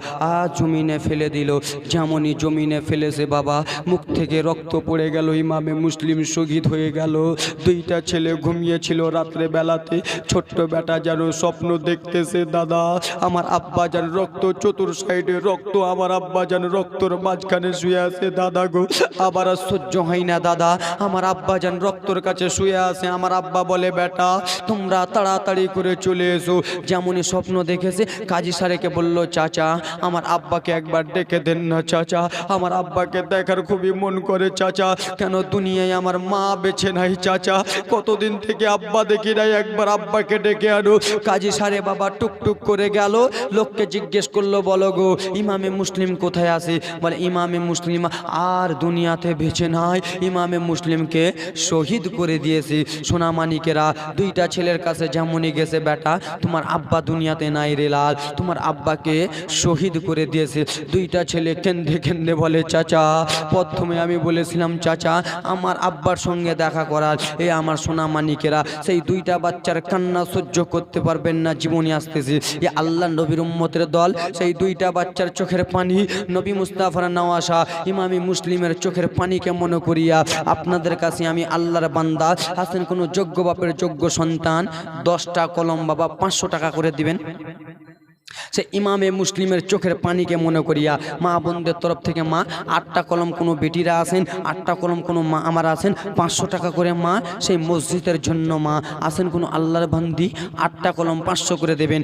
জমিনে ফেলে দিল। যেমনই জমিনে ফেলেছে বাবা, মুখ থেকে রক্ত পড়ে গেল, ইমামে মুসলিম শহীদ হয়ে গেল। দুইটা ছেলে ঘুমিয়েছিল রাত্রে বেলাতে, ছোট্ট বেটা যেন স্বপ্ন দেখতেছে, দাদা আমার আব্বা যেন রক্ত, চতুর সাইডে রক্ত, আমার আব্বা যেন রক্তর মাঝখানে শুয়ে আছে। দাদা গো, আবার আর সহ্য হয় না দাদা, আমার আব্বা যেন রক্তর কাছে শুয়ে আছে। আমার আব্বা বলে, বেটা তোমরা তাড়াতাড়ি করে চলে এসো। যেমনই স্বপ্ন দেখেছে কাজী সারেকে বলল, চাচা আমার আব্বাকে একবার ডেকে দেন না চাচা, আমার আব্বাকে দেখার খুবই মন করে চাচা। কেন দুনিয়ায় আমার মা বেঁচে নাই চাচা, কতদিন থেকে আব্বা দেখি নাই, একবার আব্বাকে ডেকে আনো। কাজী সারে বাবা টুকটুক করে গেল, লোককে জিজ্ঞেস করলো, বলো গো ইমামে মুসলিম কোথায় আছে? বলে ইমামে মুসলিম আর দুনিয়াতে বেঁচে নাই, ইমামে মুসলিমকে শহীদ করে দিয়েছি। সোনামানিকেরা দুইটা ছেলের কাছে যেমনই গেছে, বেটা তোমার আব্বা দুনিয়াতে নাই রে লাল, তোমার আব্বাকে শহীদ করে দিয়েছে। দুইটা ছেলে কেন্দে কেন্দে বলে, চাচা প্রথমে আমি বলেছিলাম চাচা আমার আব্বার সঙ্গে দেখা করার। এই আমার সোনামানিকেরা সেই দুইটা বাচ্চার কান্না সহ্য করতে পারবেন না, জীবনে আসতেছে এ আল্লাহ নবীর উম্মতের দল। সেই দুইটা বাচ্চার চোখের পানি নবী মুস্তাফার নওয়াসা ইমামি মুসলিমের চোখের পানিকে মনে করিয়া আপনাদের কাছে আমি আল্লাহর বান্দা আছেন কোনো যোগ্য বাপের যোগ্য সন্তান, 10টা কলম বাবা 500 টাকা করে দিবেন। সে ইমামে মুসলিমের চোখের পানিকে মনে করিয়া মা বোনদের তরফ থেকে মা 8টা কলম কোনো বেটিরা আছেন, 8টা কলম কোনো মা আমার আছেন, 500 টাকা করে মা সেই মসজিদের জন্য মা আছেন কোনো আল্লাহর বান্দি 8টা কলম 500 করে দেবেন।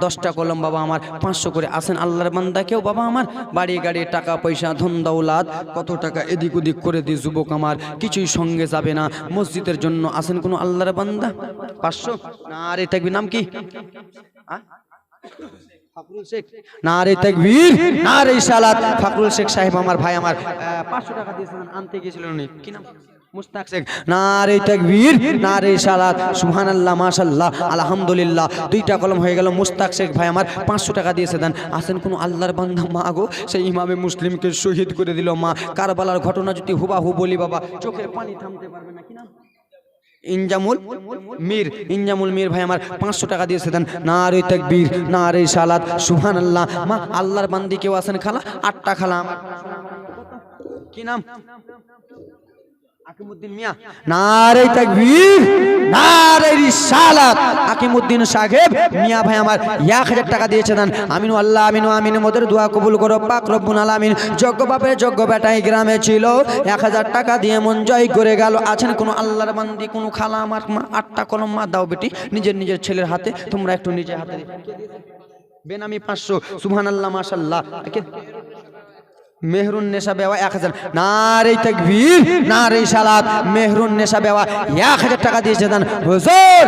10টা কলম বাবা আমার 500 করে আছেন আল্লাহর বান্দা কেউ বাবা আমার বাড়ি গাড়ি টাকা পয়সা ধন দৌলাত কত টাকা এদিক ওদিক করে দিয়ে যুবক আমার কিছুই সঙ্গে যাবে না, মসজিদের জন্য আছেন কোনো আল্লাহর বান্দা 500 না রে থাকবি। নাম কি? ফাকরুল শেখ। নারে তাকবীর নারে সালাত। ফাকরুল শেখ সাহেব আমার ভাই আমার 500 টাকা দিয়েছিলেন, আনতে গিয়েছিলেন উনি, কি নাম? মুস্তাক শেখ। নারে তাকবীর নারে সালাত, সুবহানাল্লাহ মাশাআল্লাহ আলহামদুলিল্লাহ। 2টা কলম হয়ে গেল। মুস্তাক শেখ ভাই আমার 500 টাকা দিয়েছে দেন। আসেন কোন আল্লাহর বান্দা মা গো সেই ইমামে মুসলিমকে শহীদ করে দিল মা। কারবালার ঘটনা যদি হুবাহু বলি বাবা চোখের পানি থামতে পারবে না। কি নাম? ইনজামুল মীর। ইনজামুল মীর ভাই আমার 500 টাকা দিয়েছে দেন। নারে তাকবীর নারে সালাত, সুবহানাল্লাহ। মা আল্লাহর বান্দি কেউ আছেন খালা? 8টা খালা আমার। কি নাম? আকিমউদ্দিন মিয়া। নারে তাকবীর নারে রিসালাত। আকিমউদ্দিন সাহেব মিয়া ভাই আমার 1000 টাকা দিয়েছে দেন। আমিনু আল্লাহ আমিনু আমিন। মোদের দোয়া কবুল করো পাক রব্বুল আলামিন। যোগ্য বাপের যোগ্য বেটাই গ্রামে ছিল, 1000 টাকা দিয়ে মন জয় করে গেল। আছেন কোন আল্লাহর বান্দি কোন খালা আমার? মা 8টা কলম মা দাও বেটি নিজের নিজের ছেলের হাতে, তোমরা একটু নিজের হাতে বেনামি 500। সুবহানাল্লাহ মাশাআল্লাহ। মেহরুন নেশা বেওয়া 1000। নারে তাকবীর নারে সালাত। মেহরুন নেশা বেওয়া 1000 টাকা দিয়েছে দেন। হুজুর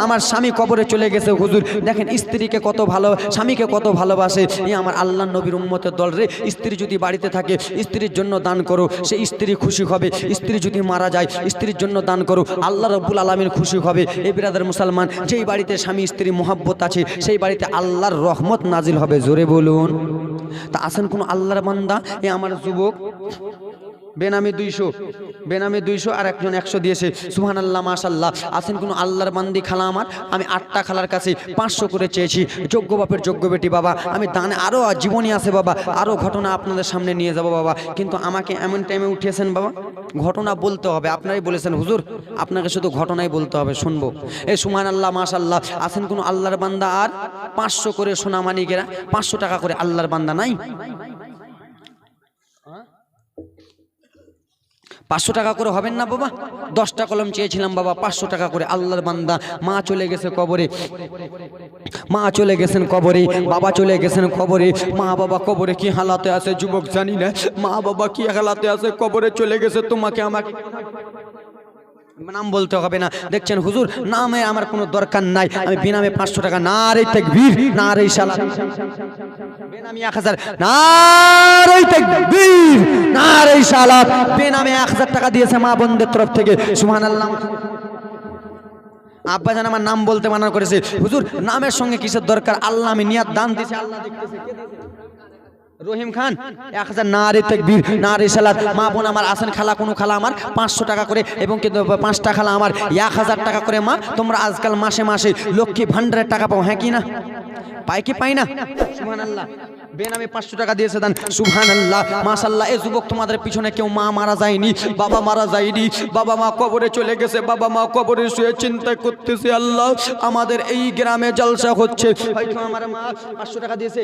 আমার স্বামী কবরে চলে গেছে হুজুর, দেখেন স্ত্রীকে কত ভালো, স্বামীকে কত ভালোবাসে। এই আমার আল্লাহ নবীর উম্মতের দল রে, স্ত্রী যদি বাড়িতে থাকে স্ত্রীর জন্য দান করো, সেই স্ত্রী খুশি হবে। স্ত্রী যদি মারা যায় স্ত্রীর জন্য দান করো, আল্লাহ রাব্বুল আলামিন খুশি হবে। এই বিরাদার মুসলমান, যেই বাড়িতে স্বামী স্ত্রী মোহাব্বত আছে সেই বাড়িতে আল্লাহর রহমত নাজিল হবে। জোরে বলুন। তা আসেন কোন আল্লাহর বান্দা এ আমার যুবক বেনামি 200, বেনামি 200 আর একজন 100 দিয়েছে। সুবহানাল্লাহ মাশাআল্লাহ। আসেন কোন আল্লাহর বান্দি খালা আমার? আমি 8টা খালার কাছে 500 করে চেয়েছি। যোগ্য বাপের যোগ্য বেটি বাবা, আমি দানে আরো জীবনী আছে বাবা, আরো ঘটনা আপনাদের সামনে নিয়ে যাব বাবা। কিন্তু আমাকে এমন টাইমে উঠিয়েছেন বাবা, ঘটনা বলতে হবে। আপনারাই বলেছেন হুজুর আপনাকে শুধু ঘটনাই বলতে হবে, শুনবো। এই সুবহানাল্লাহ মাশাআল্লাহ। আসেন কোন আল্লাহর বান্দা আর 500 করে সোনামানিকেরা 500 টাকা করে আল্লাহর বান্দা নাই? 500 টাকা করে হবেন না বাবা? 10টা কলম চেয়েছিলাম বাবা, 500 টাকা করে আল্লাহর বান্দা। মা চলে গেছে কবরে, মা চলে গেছেন কবরে, বাবা চলে গেছেন কবরে। মা বাবা কবরে কি হালাতে আছে যুবক জানি না, মা বাবা কি হালাতে আছে কবরে চলে গেছে। তোমাকে আমাকে নাম বলতে হবে না, দেখছেন হুজুর নামে আমার কোনো দরকার নাই, আমি বিনামে 500 টাকা। নারে তাকবীর নারে সালাত। বেনামি 1000। নারে তাকবীর নারে সালাত। বেনামে 1000 টাকা দিয়েছে মা বোনদের তরফ থেকে। সুবহানাল্লাহ। আব্বা জান আমার নাম বলতে মানা করেছে, হুজুর নামের সঙ্গে কিসের দরকার? আল্লাহ আমি নিয়াত দান দিয়েছি, আল্লাহ দেখতেছে। রহিম খান 1000 নারে তাকবীর নারে সালাত। মা বোন আমার আসেন, খালা কোনো খালা আমার 500 টাকা করে এবং কিন্তু 5টা খালা আমার 1000 টাকা করে। মা তোমরা আজকাল মাসে মাসে লক্ষ্মী ভান্ডারের টাকা পাও, হ্যাঁ কি না? পাই কি পাই না? সুবহানাল্লাহ। বেনামে 500 টাকা দিয়েছে দান, সুবহানাল্লাহ মাশাআল্লাহ। এই যুবক তোমাদের পিছনে কেউ মা মারা যায়নি, বাবা মারা যায়নি, বাবা মা কবরে চলে গেছে, বাবা মা কবরে শুয়ে চিন্তা করতেছে আল্লাহ আমাদের এই গ্রামে জলসা হচ্ছে, হয়তো আমার মা 500 টাকা দিয়েছে,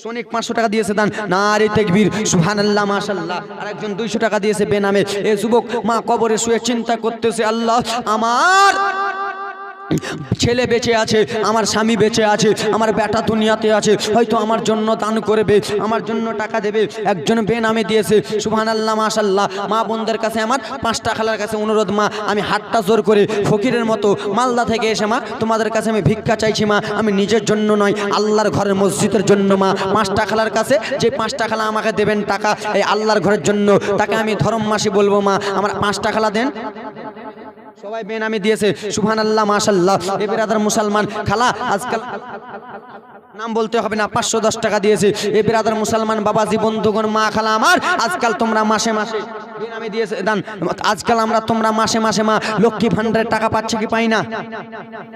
সনিক 500 টাকা দিয়েছে দান, নারে তাকবীর সুবহানাল্লাহ মাশাআল্লাহ। আরেকজন 200 টাকা দিয়েছে বেনামে। এই যুবক মা কবরে শুয়ে চিন্তা করতেছে আল্লাহ আমার ছেলে বেঁচে আছে, আমার স্বামী বেঁচে আছে, আমার বেটা দুনিয়াতে আছে, হয়তো আমার জন্য দান করবে, আমার জন্য টাকা দেবে। একজন বেনামে দিয়েছে, সুবহানাল্লাহ মাশাআল্লাহ। মা বোনদের কাছে আমার 5টা খালার কাছে অনুরোধ, মা আমি হাতটা জোর করে ফকিরের মতো মালদা থেকে এসে মা তোমাদের কাছে আমি ভিক্ষা চাইছি মা, আমি নিজের জন্য নয় আল্লাহর ঘরের মসজিদের জন্য মা। 5টা খালার কাছে যে 5টা খালা আমাকে দেবেন টাকা এই আল্লাহর ঘরের জন্য, তাকে আমি ধরম মাসি বলবো মা আমার 5টা খালা দেন। সবাই বেনামি দিয়েছে, সুবহানাল্লাহ মাশাআল্লাহ। এ বিরাদার মুসলমান খালা আজকাল নাম বলতে হবে না, 510 টাকা দিয়েছে। এ বিরাদার মুসলমান বাবাজি বন্ধুগণ মা খালা আমার আজকাল তোমরা মাসে মাসে বেনামি দিয়েছে দান। আজকাল আমরা তোমরা মাসে মাসে মা লক্ষ্মী ভান্ডারের টাকা পাচ্ছে কি পাই না?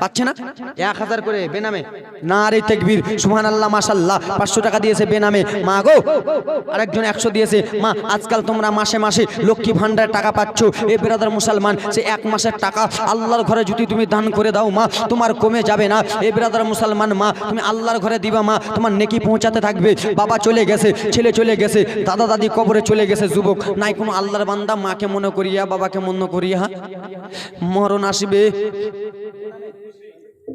পাচ্ছে না? 1000 করে বেনামে, নারে তাকবীর সুবহানাল্লাহ মাশাআল্লাহ। 500 টাকা দিয়েছে বেনামে মা গো। আরেকজন 100 দিয়েছে মা আজকাল তোমরা মাসে মাসে লক্ষ্মী ভান্ডারের টাকা পাচ্ছ। এ বিরাদার মুসলমান সে 1 মাসের টাকা আল্লাহর ঘরে যদি তুমি দান করে দাও মা তোমার কমে যাবে না। এ বিরাদার মুসলমান মা তুমি আল্লাহর ঘরে দিবা মা, তোমার নেকি পৌঁছাতে থাকবে। বাবা চলে গেছে, ছেলে চলে গেছে, দাদা দাদি কবরে চলে গেছে, যুবক নাই কোনো আল্লাহর বান্দা, মাকে মনে করিয়া বাবাকে মনে করিয়া মরণ আসবে।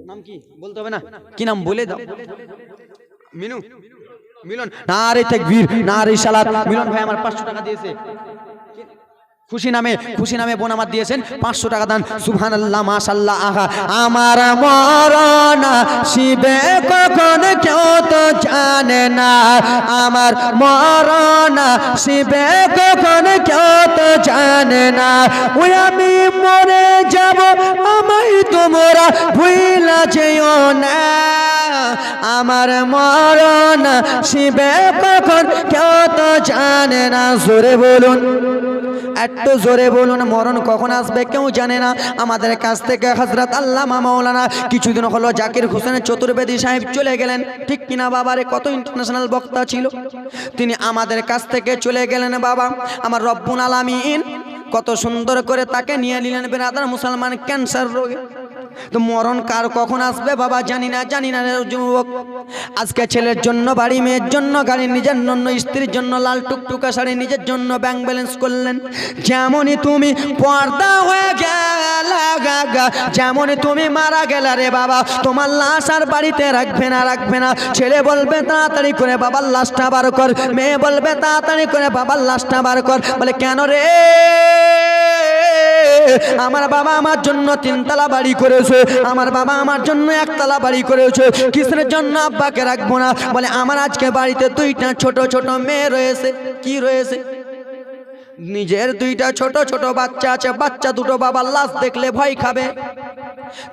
নাম কি বলতে হবে না? কি নাম বলে দাও? মিনু, মিলন, নারে তাকবীর নারে সালাত। মিলন ভাই আমার 500 টাকা দিয়েছে। খুশি নামে বোন আমার দিয়েছেন 500 টাকা দান, সুবহানাল্লাহ মাশাআল্লাহ। আহা আমার মরণ শিবে কখন কেউ তো জানে না, আমার মরণ শিবে কখন কেউ তো জানে না। ওই আমি মরে যাব আমায় তোমরা ভুইলা যেও না, আমার মরণ শিবে কখন কেউ তো জানে না। জোরে বলুন, একটু জোরে বলুন, মরণ কখন আসবে কেউ জানে না। আমাদের কাছ থেকে হযরত আল্লামা মাওলানা কিছুদিন হলো জাকির হোসেন চতুর্বেদী সাহেব চলে গেলেন, ঠিক কিনা বাবারে? কত ইন্টারন্যাশনাল বক্তা ছিল, তিনি আমাদের কাছ থেকে চলে গেলেন। বাবা আমার রব্বুল আলামিন কত সুন্দর করে তাকে নিয়ে নিলেন বিরাদার মুসলমান ক্যান্সার রোগে। তো মরণ কার কখন আসবে বাবা জানি না রে যুবক। আজকে ছেলের জন্য বাড়ি, মেয়ের জন্য গাড়ি, নিজের জন্য স্ত্রীর জন্য লাল টুকটুকা শাড়ি, নিজের জন্য ব্যাংক ব্যালেন্স করলেন। যেমনই তুমি পর্দা হয়ে গেলা, যেমনই তুমি মারা গেলা রে বাবা, তোমার লাশ আর বাড়িতে রাখবে না। ছেলে বলবে তাড়াতাড়ি করে বাবার লাশটা বার কর, মেয়ে বলবে তাড়াতাড়ি করে বাবার লাশটা বার কর। বলে কেন রে? আমার বাবা আমার জন্য 3 তলা বাড়ি করেছে, আমার বাবা আমার জন্য 1 তলা বাড়ি করেছে, কিসের জন্য আব্বাকে রাখবো না? বলে আমার আজকে বাড়িতে 2টা ছোট ছোট মেয়ে রয়েছে। কি রয়েছে? নিজের 2টা ছোট ছোট বাচ্চা আছে, বাচ্চা দুটো বাবার লাশ দেখলে ভয় খাবে।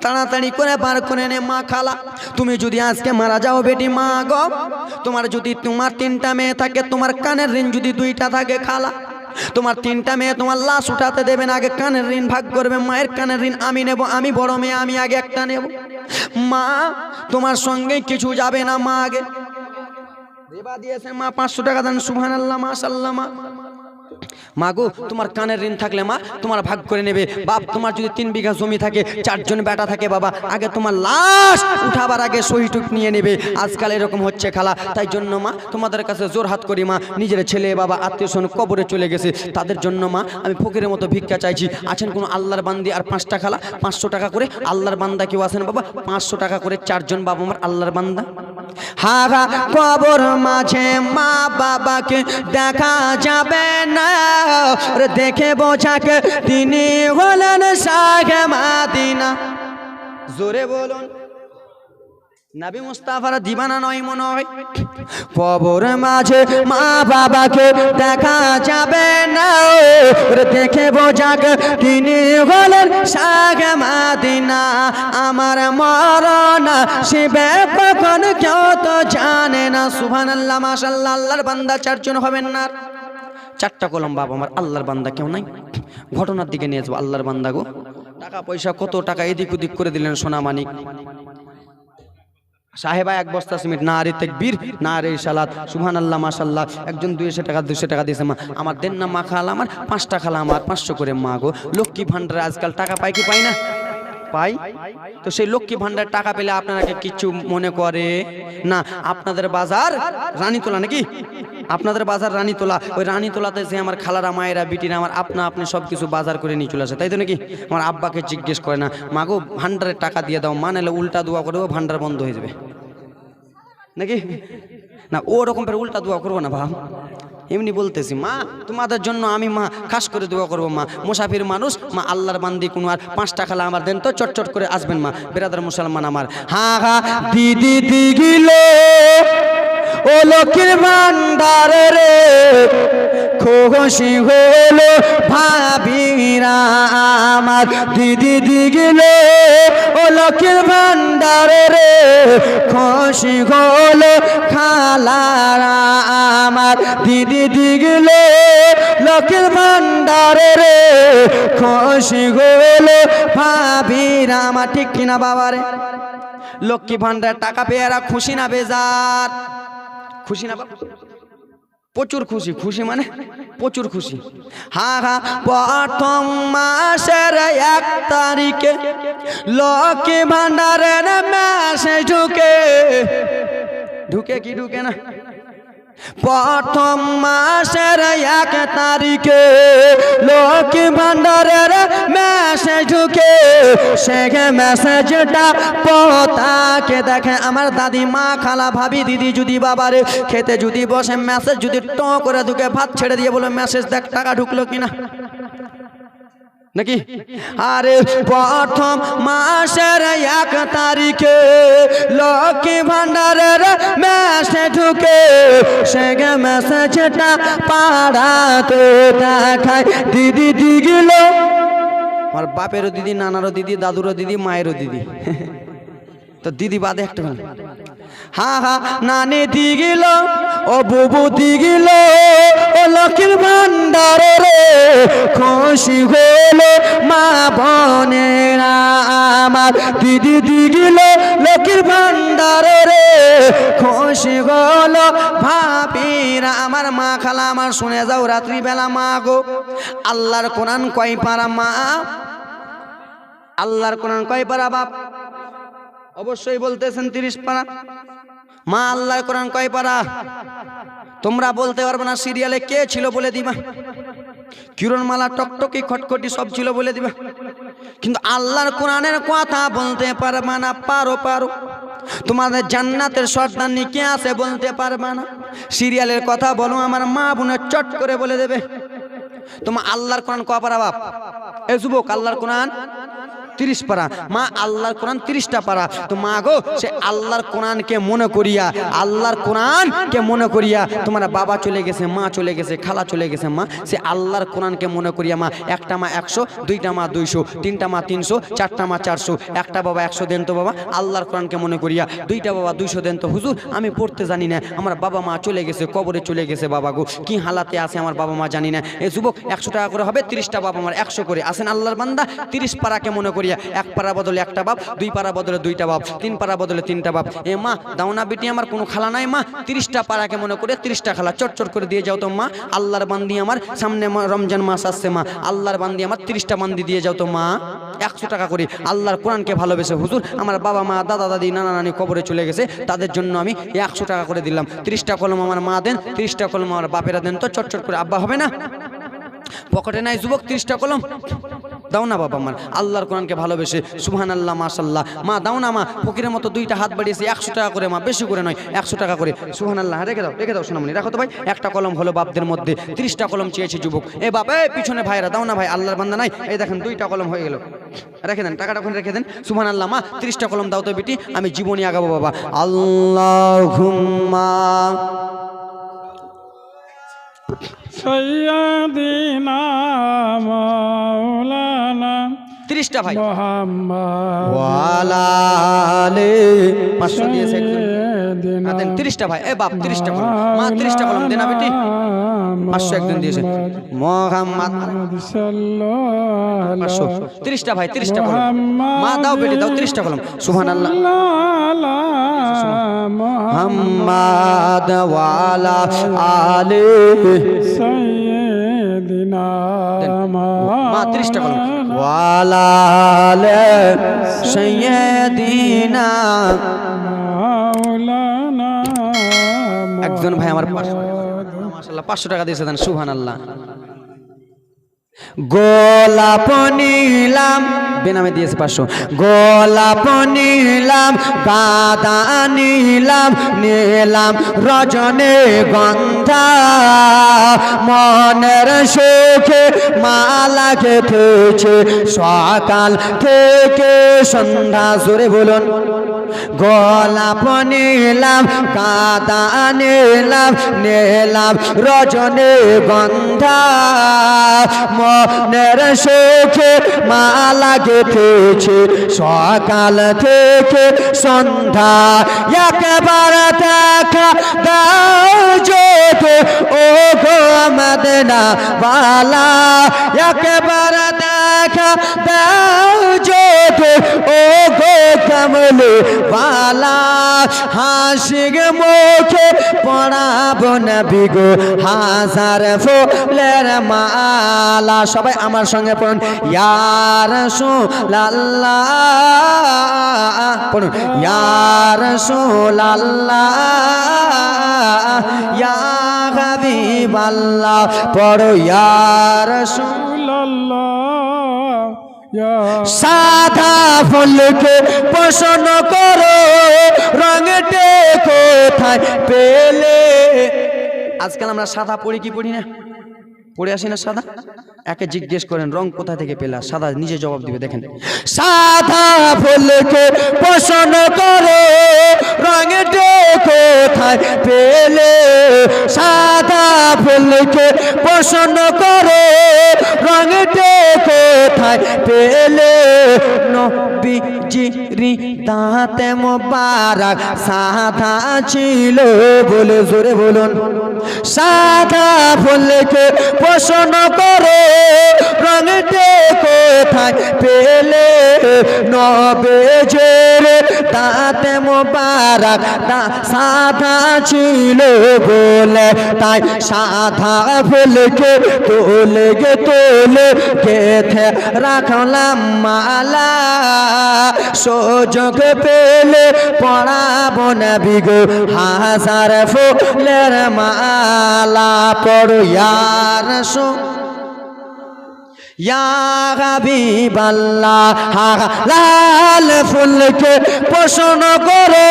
তাড়াতাড়ি করে বার করে নে মা খালা। তুমি যদি আজকে মারা যাও বেটি মা গো, তোমার যদি তোমার 3টা মেয়ে থাকে, তোমার কানের ঋণ যদি 2টা থাকে খালা, তোমার 3টা মেয়ে তোমার লাশ উঠাতে দেবে না, আগে কানের ঋণ ভাগ করবে। মায়ের কানের ঋণ আমি নেব, আমি বড় মেয়ে, আমি আগে একটা নেব। মা তোমার সঙ্গে কিছু যাবে না, মা আগে রেবা দিয়েছে মা 500 টাকা দেন, সুবহানাল্লাহ মাশাআল্লাহ। মা গো তোমার কানের ঋণ থাকলে মা তোমার ভাগ করে নেবে। বাপ তোমার যদি 3 বিঘা জমি থাকে, 4 জন বেটা থাকে, বাবা আগে তোমার লাশ উঠাবার আগে সহিটুক নিয়ে নেবে। আজকাল এরকম হচ্ছে খালা, তাই জন্য মা তোমাদের কাছে জোর হাত করি মা, নিজের ছেলে বাবা আত্মীয় স্বজন কবরে চলে গেছে, তাদের জন্য মা আমি ফকিরের মতো ভিক্ষা চাইছি। আছেন কোনো আল্লাহর বান্দি? আর 5টা খালা 500 টাকা করে। আল্লাহর বান্দা কেউ আছেন বাবা? 500 টাকা করে 4 জন বাবা আমার আল্লাহর বান্দা। হারা কবর মাঝে মা বাবাকে দেখা যাবে না, দেখে বোঝাকে তিনি হলেন শাহে মাদিনা। জোরে বলুন, নবী মুস্তাফার দিবানা নয় মনে হয়। কবর মাঝে মা বাবাকে দেখা যাবে না, দেখে বোঝাক তিনি হলেন শাহে মদিনা। আমার মরণ শিবে কখন কেউ তো জানে না। সুবহানাল্লাহ, মাশাআল্লাহ। আল্লাহর বান্দা চারজন হবেন না? চারটা কলম বাবা আমার, আল্লাহর বান্দা কেউ নাই। ঘটনার দিকে নিয়ে যাবো। আল্লাহর বান্দা গো, টাকা পয়সা কত টাকা এদিক ওদিক করে দিলেন সোনা মানিক। সাহেবা এক বস্তা সিমেন্ট, না রে তাকবীর, না রে সালাত, সুবহানাল্লাহ মাশাআল্লাহ। একজন 200 টাকা দিয়েছে। মা আমার দেন না, মা খালা আমার 5টা খালা আমার 500 করে। মা গো, লক্ষ্মী ভান্ডারে আজকাল টাকা পাই কি পাই না? পাই। তো সেই লক্ষ্মী ভান্ডার টাকা পেলে আপনারা কিছু মনে করে না? আপনাদের বাজার রানীতলা নাকি? আপনাদের বাজার রানীতলা। ওই রানীতলাতে যে আমার খালারা, মায়েরা, বিটিরা আমার আপনি সব কিছু বাজার করে নিয়ে চলে আসে, তাই তো নাকি? আমার আব্বাকে জিজ্ঞেস করে না, মাগো ভান্ডারের টাকা দিয়ে দাও, মা নাহলে উল্টা দোয়া করবো, ভান্ডার বন্ধ হয়ে যাবে নাকি? না, ওরকম করে উল্টা দোয়া করবো না ভাব, এমনি বলতেছি। মা তোমাদের জন্য আমি মা খাস করে দোয়া করবো। মা মুসাফির মানুষ, মা আল্লাহর বান্দি কোনো আর 5টা খালা আমার দেন তো, চটচট করে আসবেন মা। বেরাদার মুসলমান আমার, হা হা দিদি দিগিলো ও লক্ষ্মীর ভান্ডার রে, খুশি হলো ভাবিরা আমার। দিদি দিগিলো ও লক্ষ্মীর ভান্ডার রে, খুশি হলো খালারা আমার। দিদি দিগিলো লক্ষ্মীর ভান্ডার রে, খুশি হলো ভাবিরা আমার। ঠিক কিনা বাবারে? লক্ষ্মী ভান্ডার টাকা পেয়ে এরা খুশি না বেজার? খুশি না বাবা? প্রচুর খুশি। খুশি মানে প্রচুর খুশি। হ্যাঁ হ্যাঁ, প্রথম মাসের 1 তারিখে লক্ষ্মী ভান্ডারের মেসেজ ঢুকে কি ঢুকে না? প্রথম মাসের 1 তারিখে লক্ষ্মী ভান্ডারের মেসেজ ঢুকে। সে মেসেজটা পতাকে দেখে আমার দাদি, মা, খালা, ভাবি, দিদি যদি বাবারে খেতে যদি বসে, মেসেজ যদি টো করে ঢুকে, ভাত ছেড়ে দিয়ে বলে মেসেজ দেখ টাকা ঢুকলো কিনা নাকি? আরে প্রথম মাসের 1 তারিখে লক্ষ্মী ভান্ডারের মেসেজ ঢুকে। সে মেসেজটা পাড়াতে দেখায় দিদি দিগিলো। আমার বাপেরও দিদি, নানারও দিদি, দাদুরও দিদি, মায়েরও দিদি। তো দিদি বাদে একটা হ্যাঁ হ্যাঁ, নানি দিগিল ও বুবু দিগিল ও লক্ষ্মীর ভান্ডার রে, খুশি হলো মা বোনেরা আমার। দিদি দিগিল লক্ষ্মীর ভান্ডার রে, খুশি হলো ভাবিরা আমার। মা খালা আমার শুনে যাও রাত্রিবেলা, মা গো আল্লাহর কোরআন কয় পারা? মা আল্লাহর কোরআন কয় পারা বাপ? অবশ্যই বলতেছেন 30 পারা। মা আল্লাহর কোরআন কয় পারা? তোমরা বলতে পারবে না। সিরিয়ালে কে ছিল বলে দিবা, কিরণমালা, টকটকি, খটখটি সব ছিল বলে দিবা, কিন্তু আল্লাহর কোরআনের কথা বলতে পারবে না। পারো তোমাদের জান্নাতের সর্দারনি কে আছে বলতে পারবে না। সিরিয়ালের কথা বলো, আমার মা বোনের চট করে বলে দেবে। তোমার আল্লাহর কোরআন কয় পারা বাপ? এ যুবক, আল্লাহর কোরআন 30 পারা। মা আল্লাহর কোরআন 30টা পারা। তো মা গো, সে আল্লাহর কোরআনকে মনে করিয়া, আল্লাহর কোরআনকে মনে করিয়া, তোমার বাবা চলে গেছে, মা চলে গেছে, খালা চলে গেছে, মা সে আল্লাহর কোরআনকে মনে করিয়া মা, একটা মা 100, 2টা মা 200, 3টা মা 300, 4টা মা 400, একটা বাবা 100 দেন তো বাবা। আল্লাহর কোরআনকে মনে করিয়া 2টা বাবা 200 দেন তো হুজুর, আমি পড়তে জানি না, আমার বাবা মা চলে গেছে, কবরে চলে গেছে বাবা গো, কি হালাতে আছে আমার বাবা মা জানি না। এ যুবক, 100 টাকা করে হবে, 30টা বাবা আমার 100 করে আসেন আল্লাহর বান্দা। 30 পারাকে মনে করিয়া 1 পারা বদলে 1টা বাপ, 2 পারা বদলে 2টা বাপ, 3 পারা বদলে 3টা বাপ। এ মা দাও না বিটি, আমার কোনো খালা নাই মা, 30টা পারাকে মনে করে 30টা খালা চটচট করে দিয়ে যাও তো মা। আল্লাহর বান্দি আমার, সামনে রমজান মাস আসছে মা, আল্লাহর বান্দি আমার 30টা বান্দি দিয়ে যাও তো মা। 100 টাকা করে আল্লাহর কোরআনকে ভালোবেসে হুজুর, আমার বাবা মা, দাদা দাদি, নানা নানি কবরে চলে গেছে, তাদের জন্য আমি 100 টাকা করে দিলাম। 30টা কলম আমার মা দেন, 30টা কলম আমার বাপেরা দেন তো, চটচট করে। আব্বা হবে না? পকেটে নাই যুবক 30টা কলম? দাও না বাবা আমার আল্লাহর কোরআনকে ভালোবেসে সুবহানাল্লাহ মাশাআল্লাহ মা দাও না মা ফকিরের মতো দুইটা হাত বাড়িয়েছে 100 টাকা করে মা বেশি করে নয় 100 টাকা করে সুবহানাল্লাহ রেখে দাও সোনামণি রাখো তো ভাই একটা কলম হলো বাপদের মধ্যে 30টা কলম চেয়েছে যুবক এ বাপ এই পিছনে ভাইরা দাও না ভাই আল্লাহর বান্দা নাই এই দেখেন 2টা কলম হয়ে গেল রেখে দেন টাকাটা ওখানে রেখে দেন সুবহানাল্লাহ মা 30টা কলম দাও তো বেটি আমি জীবনী আগাবো বাবা আল্লাহুম্মা সাইয়্যিদিনা মাওলানা 30টা ভাই মুহাম্মদ ওয়া আলা আলি 500 দিয়েছে দেন 30টা ভাই এ বাপ 30টা কলম মা 30টা কলম দেনা বেটি 500 একজন দিয়েছে মুহাম্মদ সাল্লাল্লাহু 30টা ভাই 30টা কলম মা দাও বেটি দাও 30টা কলম সুবহানাল্লাহ মুহাম্মদ ওয়া আলা আলি সাইয়্যিদিনা মা 30টা কলম ওয়া আলা আলি সাইয়্যিদিনা মাওলানা একজন ভাই আমার মাশাআল্লাহ 500 টাকা দিয়েছে দেন সুবহানাল্লাহ গোলাপ নিলাম বেনামে দিয়েছে 500 গোলাপ নিলাম গাঁদা নিলাম রজনী গন্ধা মনের সুখে মালা গেঁথেছে সকাল থেকে সন্ধ্যা জোরে বলুন গোলাপ নিলাম গাঁদা নিলাম রজনী গন্ধা মনের সুখে মালা গেঁথেছে সকাল থেকে সন্ধ্যা একবার দেখা দাও যদি ও গো মদিনা ওয়ালা একবার দেখা দাও যদি ও গো কমলে ওয়ালা হাসি মুখে পড়াবো নবী গো হাজার ফুলের মালা সবাই আমার সঙ্গে পড়ুন ইয়া রাসূলুল্লাহ পড়ুন ইয়া রাসূলুল্লাহ ইয়া হাবিবাল্লাহ পড়ো ইয়া রাসূলুল্লাহ সাদা ফুলকে পছন্দ করো রঙটে কোথায় পেলে আজকাল আমরা সাদা পড়ি কি পড়ি না পড়ে আসি না সাদা একে জিজ্ঞেস করেন রং কোথা থেকে পেলা সাদা নিজে জবাব দিবে দেখেন সাদা ফুলকে পছন্দ করো রঙটে কোথায় পেলে সাদা ফুলকে পছন্দ করো রঙটে কোথায় পেলে নবীজির দাঁতে মোবারক সাদা ছিল বলে জোরে বলুন সাদা ফুলকে পছন্দ করো রঙটে কোথায় পেলে নবীজির দাঁতে মোবারক সাদা ছিল বলে তাই সাদা ফুলকে তোলে গেথে রাখলাম মালা সুযোগ পেলে পড়াবো নবী গো হাজার ফুলের মালা পড়ো ইয়া রাসূল ইয়া হাবিবাল্লাহ লাল ফুলকে পছন্দ করো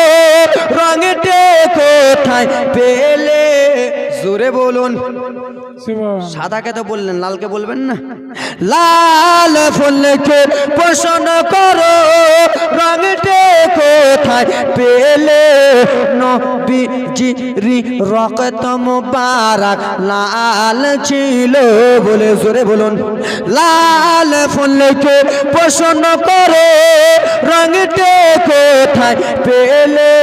রঙটে কোথায় পেলে জোরে বলুন সাদাকে তো বললেন লালকে বলবেন না লাল ফুলকে পছন্দ করো রঙটে কোথায় পেলে নবীজির রক্ত মুবারক লাল ছিল বলে জোরে বলুন লাল ফুলকে পছন্দ করো রঙটে কোথায় পেলে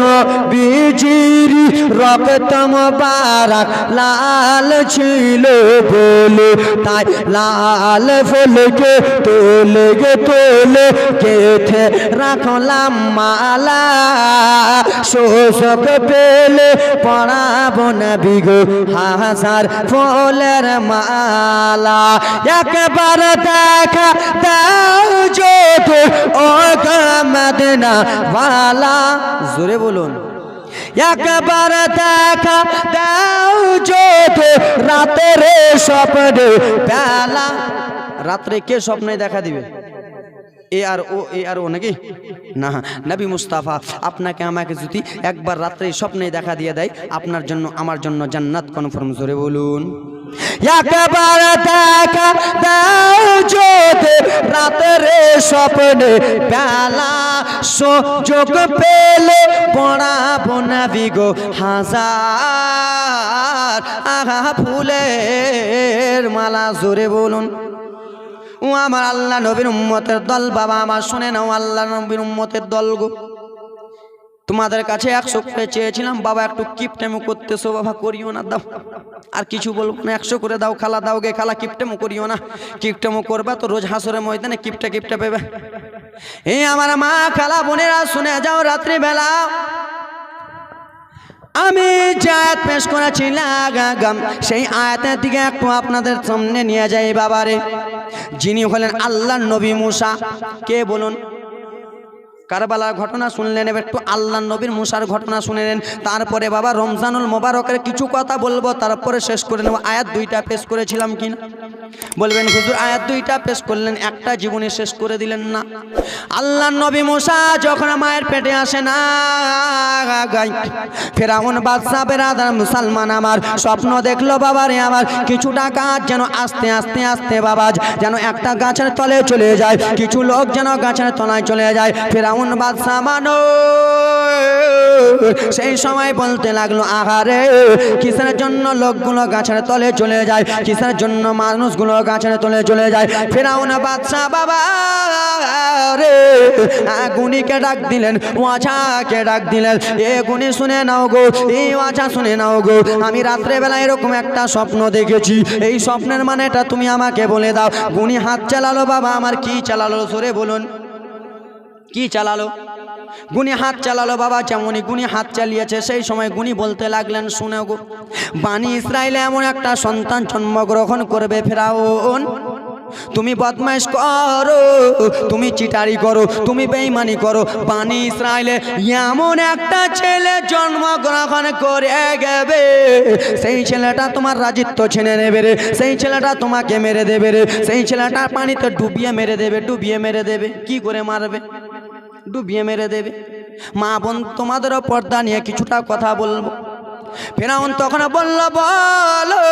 নবীজির রক্ত মুবারক লাল ছিল বলে তাই লাল ফুলকে তোলে গেথে রাখলাম মালা সুযোগ পেলে পড়াবো নবী গো হাজার ফুলের মালা একবার দেখা দাও যদি ও গো মদিনা ওয়ালা জোরে বলুন একবার দেখা দাও যদি রাতের স্বপ্নে বেলা রাত্রে কে স্বপ্নে দেখা দিবে? এ আর ও নাকি না, নবী মুস্তাফা আপনাকে আমাকে যদি একবার রাত্রে স্বপ্নে দেখা দিয়ে দেয়, আপনার জন্য আমার জন্য জান্নাত কনফার্ম। জোরে বলুন একবার দেখা দাও যদি রাত্রে স্বপ্নে, বেলা সুযোগ পেলে পড়াবো নবী গো হাজার ফুলের মালা। জোরে বলুন ও আমার আল্লাহ নবীর উম্মতের দল, বাবা আমার শুনে নাও, আল্লাহ নবীর উম্মতের দল গো, তোমাদের কাছে 100 করে চেয়েছিলাম বাবা, একটু কিপটেমো করতেছো বাবা, করিও না, দাও। আর কিছু বলবো না, 100 করে দাও খালা, দাও গে খালা, কিপটেমো করিও না। কিপটেমো করবা তো রোজ হাসরের ময়দানে কিপটা পেবে। এই আমার মা খালা বোনেরা শুনে যাও, রাত্রিবেলা আমি যে আয়াত পেশ করেছিলাম সেই আয়াতের দিকে একটু আপনাদের সামনে নিয়ে যাই বাবারে। যিনি হলেন আল্লাহর নবী মুসা। কে বলুন? কারবালার ঘটনা শুনলেন, এবার একটু আল্লাহর নবীর মুসার ঘটনা শুনে নেন। তারপরে বাবা রমজানুল মোবারকের কিছু কথা বলবো, তারপরে শেষ করে নেব। আয়াত 2টা পেশ করেছিলাম কিনা বলবেন হুজুর, আয়াত 2টা পেশ করলেন, একটা জীবনে শেষ করে দিলেন না। আল্লাহর নবী মুসা যখন মায়ের পেটে আসে না, ফেরাউন বাদশা বেরাদার মুসলমান আমার স্বপ্ন দেখলো বাবারে আমার, কিছুটা গাছ যেন আস্তে আস্তে আস্তে বাবা যেন একটা গাছের তলে চলে যায়, কিছু লোক যেন গাছের তলায় চলে যায়। ফেরাউন বাদশা মানো সেই সময় বলতে লাগলো, আহারে কিসের জন্য লোকগুলো গাছের তলে চলে যায়, কিসের জন্য মানুষগুলো গাছের তলে চলে যায়। ফেরাউন বাদশা বাবা রে গুনিকে ডাক দিলেন, ওয়াছাকে ডাক দিলেন, এ গুনি শুনে নাও গো, এই ওয়াছা শুনে নাও গো, আমি রাত্রেবেলা এরকম একটা স্বপ্ন দেখেছি, এই স্বপ্নের মানেটা তুমি আমাকে বলে দাও। গুনি হাত চালালো বাবা আমার, কি চালালো জোরে বলুন, কি চালালো? গুনি হাত চালালো বাবা। যেমনই গুনি হাত চালিয়েছে সেই সময় গুনি বলতে লাগলেন, শুনে গো, বানি ইসরায়েলে এমন একটা সন্তান জন্মগ্রহণ করবে ফেরাউন, তুমি বদমাইশ করো, তুমি চিটারি করো, তুমি বেঈমানি করো, বানি ইসরায়েলে এমন একটা ছেলে জন্মগ্রহণ করে গেবে, সেই ছেলেটা তোমার রাজিত্ব ছেড়ে নেবে রে, সেই ছেলেটা তোমাকে মেরে দেবে রে, সেই ছেলেটা পানিতে ডুবিয়ে মেরে দেবে, ডুবিয়ে মেরে দেবে। কি করে মারবে? ডুবিয়ে মেরে দেবে। মা বোন তোমাদেরও পর্দা নিয়ে কিছুটা কথা বলবো। ফেরাউন তখন বলল, বলো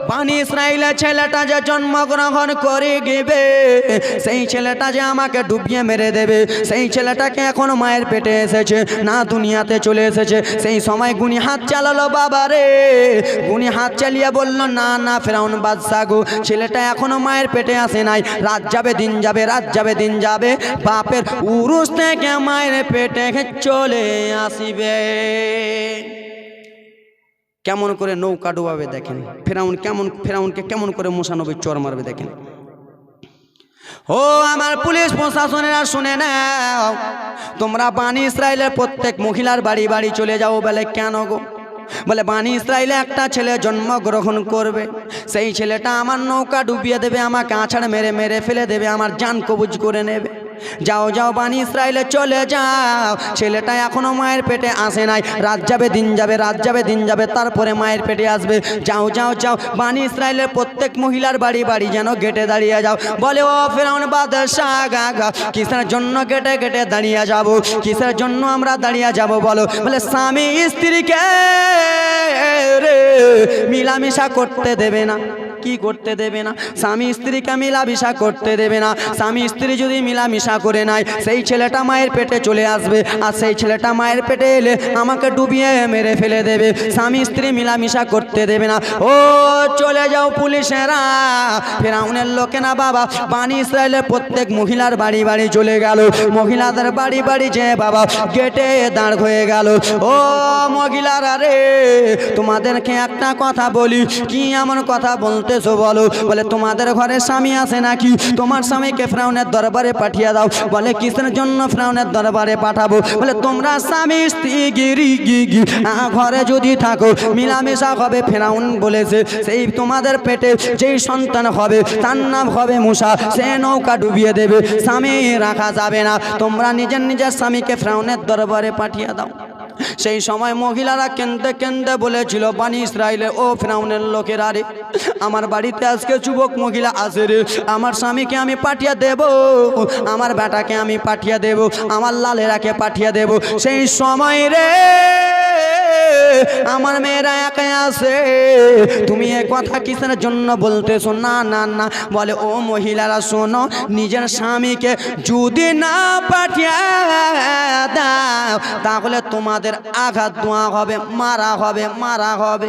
বানি ইসরায়েলের ছেলেটা যে জন্মগ্রহণ করে গেবে, সেই ছেলেটা যে আমাকে ডুবিয়ে মেরে দেবে, সেই ছেলেটাকে এখনো মায়ের পেটে এসেছে না দুনিয়াতে চলে এসেছে। সেই সময় গুনি হাত চালালো বাবা রে, গুনি হাত চালিয়ে বলল, না না ফেরাউন বাদশা গো, ছেলেটা এখনো মায়ের পেটে আসে নাই, রাত যাবে দিন যাবে, রাত যাবে দিন যাবে, বাপের উরুস থেকে মায়ের পেটে চলে আসিবে। কেমন করে নৌকা ডুবাবে দেখেন, ফেরাউনকে কেমন করে মুসা নবী চর মারবে দেখেন। ও আমার পুলিশ প্রশাসনেরা শুনে নাও, তোমরা বানি ইসরায়েলের প্রত্যেক মহিলার বাড়ি বাড়ি চলে যাও। বলে কেন গো? বলে বানি ইসরায়েলে একটা ছেলে জন্মগ্রহণ করবে, সেই ছেলেটা আমার নৌকা ডুবিয়ে দেবে, আমাকে আছাড় মেরে মেরে ফেলে দেবে, আমার জান কবুজ করে নেবে। যাও যাও বানি ইসরায়েলে চলে যাও, ছেলেটা এখনো মায়ের পেটে আসে নাই, রাত যাবে দিন যাবে, রাত যাবে দিন যাবে, তারপরে মায়ের পেটে আসবে। যাও যাও যাও বানি ইসরায়েলের প্রত্যেক মহিলার বাড়ি বাড়ি যেন গেটে দাঁড়িয়ে যাও। বলে ও ফেরাউন বাদশা গা কিসের জন্য গেটে গেটে দাঁড়িয়ে যাব, কিসের জন্য আমরা দাঁড়িয়ে যাব বলো? বলে স্বামী স্ত্রীকে রে মিলামিশা করতে দেবে না। কি করতে দেবে না? স্বামী স্ত্রীকে মিলামিশা করতে দেবে না। স্বামী স্ত্রী যদি মিলামিশা করে নাই, সেই ছেলেটা মায়ের পেটে চলে আসবে, আর সেই ছেলেটা মায়ের পেটে এলে আমাকে ডুবিয়ে মেরে ফেলে দেবে। স্বামী স্ত্রী মিলামিশা করতে দেবে না। ও চলে যাও পুলিশেরা। ফেরাউনের লোকেরা বাবা বানি ইসরায়েলের প্রত্যেক মহিলার বাড়ি বাড়ি চলে গেল। মহিলাদের বাড়ি বাড়ি যে বাবা গেটে দাঁড় হয়ে গেল। ও মহিলারা রে, তোমাদেরকে একটা কথা বলি। কি এমন কথা বলতেছো বলো? বলে তোমাদের ঘরে স্বামী আছে নাকি? তোমার স্বামীকে ফেরাউনের দরবারে পাঠিয়ে দাও। বলে কিসের জন্য ফেরাউনের দরবারে পাঠাবো? বলে তোমরা স্বামী স্ত্রী ঘরে যদি থাকো মিলামেশা হবে। ফেরাউন বলেছে সেই তোমাদের পেটে যেই সন্তান হবে তার নাম হবে মুসা, সে নৌকা ডুবিয়ে দেবে, স্বামী রাখা যাবে না। তোমরা নিজের নিজের স্বামীকে ফেরাউনের দরবারে পাঠিয়ে দাও। সেই সময় মহিলারা কেঁদে কেঁদে বলেছিল বানি ইসরাইলের ও ফিরাউনের লোকেরা রে, আমার বাড়িতে আজকে যুবক মহিলা আসে রে, আমার স্বামীকে আমি পাঠিয়ে দেব, আমার বেটাকে আমি পাঠিয়ে দেব, আমার লালেরাকে পাঠিয়ে দেব। সেই সময় রে আমার মেয়েরা একাই আছে, তুমি এ কথা কিসের জন্য বলতেছো? না না না, বলে ও মহিলারা শোনো, নিজের স্বামীকে যদি না পাঠিয়ে দাও তাহলে তোমাদের আঘাত দোয়া হবে, মারা হবে, মারা হবে।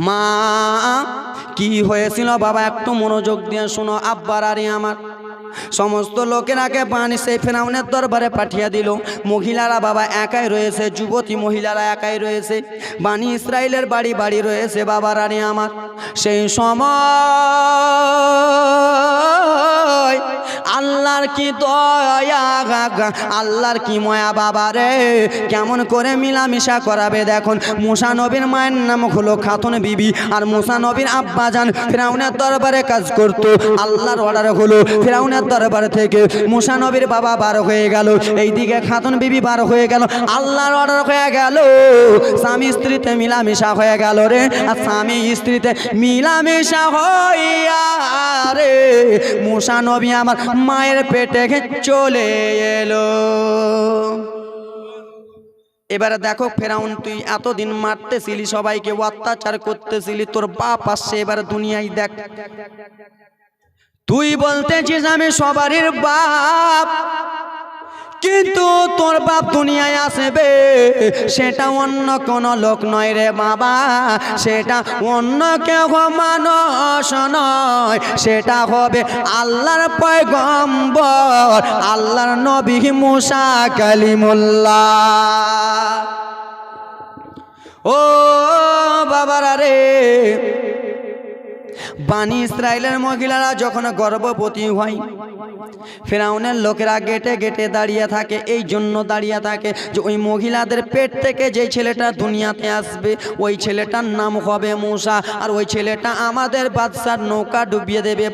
মা কি হয়েছিল বাবা একটু মনোযোগ দিয়ে শোনো। আব্বার আরে আমার সমস্ত লোকেরাকে পানি সেই ফেরাউনের দরবারে পাঠিয়ে দিল। মহিলারা বাবা একাই রয়েছে, যুবতী মহিলারা একাই রয়েছে, বানি ইসরায়েলের বাড়ি বাড়ি রয়েছে বাবার আরে আমার। সেই সময় আল্লাহর কি দয়া, আল্লাহর কি ময়া বাবা রে, কেমন করে মিলামিশা করাবে দেখুন। মুসা নবীর মায়ের নাম হলো খাতুন বিবি, আর মুসা নবীর আব্বা জান ফিরাউনের দরবারে কাজ করতো। আল্লাহর অর্ডার হলো ফিরাউনের দরবার থেকে মুসা নবীর বাবা বার হয়ে গেল, এইদিকে খাতুন বিবি বার হয়ে গেল, আল্লাহর অর্ডার হয়ে গেল, স্বামী স্ত্রীতে মিলামিশা হয়ে গেল রে। আর স্বামী স্ত্রীতে মিলামিশা হইয়া রে মুসা নবী আমার মায়ের পেটে চলে এলো। এবারে দেখো ফেরাউন, তুই এতদিন মারতেছিলি, সবাইকে অত্যাচার করতেছিলি, তোর বাপ আসছে এবার দুনিয়ায় দেখ। তুই বলতেছিস আমি সবারই বাপ, কিন্তু তোর বাপ দুনিয়ায় আসবে সেটা অন্য কোন লোক নয় রে বাবা, সেটা অন্য কেউ মানুষ নয়, সেটা হবে আল্লাহর পয়গম্বর, আল্লাহর নবী মুসা কালিমুল্লাহ। ও বাবারা রে, বানি ইসরায়েলের মহিলারা যখন গর্ভবতী হয়, ফিরাউনের লোকেরা গেটে গেটে দাঁড়িয়ে থাকে। এই জন্য দাঁড়িয়ে থাকে যে ওই মহিলাদের পেট থেকে যে ছেলেটা দুনিয়াতে আসবে ওই ছেলেটার নাম হবে মুসা, আর ওই ছেলেটা আমাদের বাদশার নৌকা ডুবিয়ে দেবে।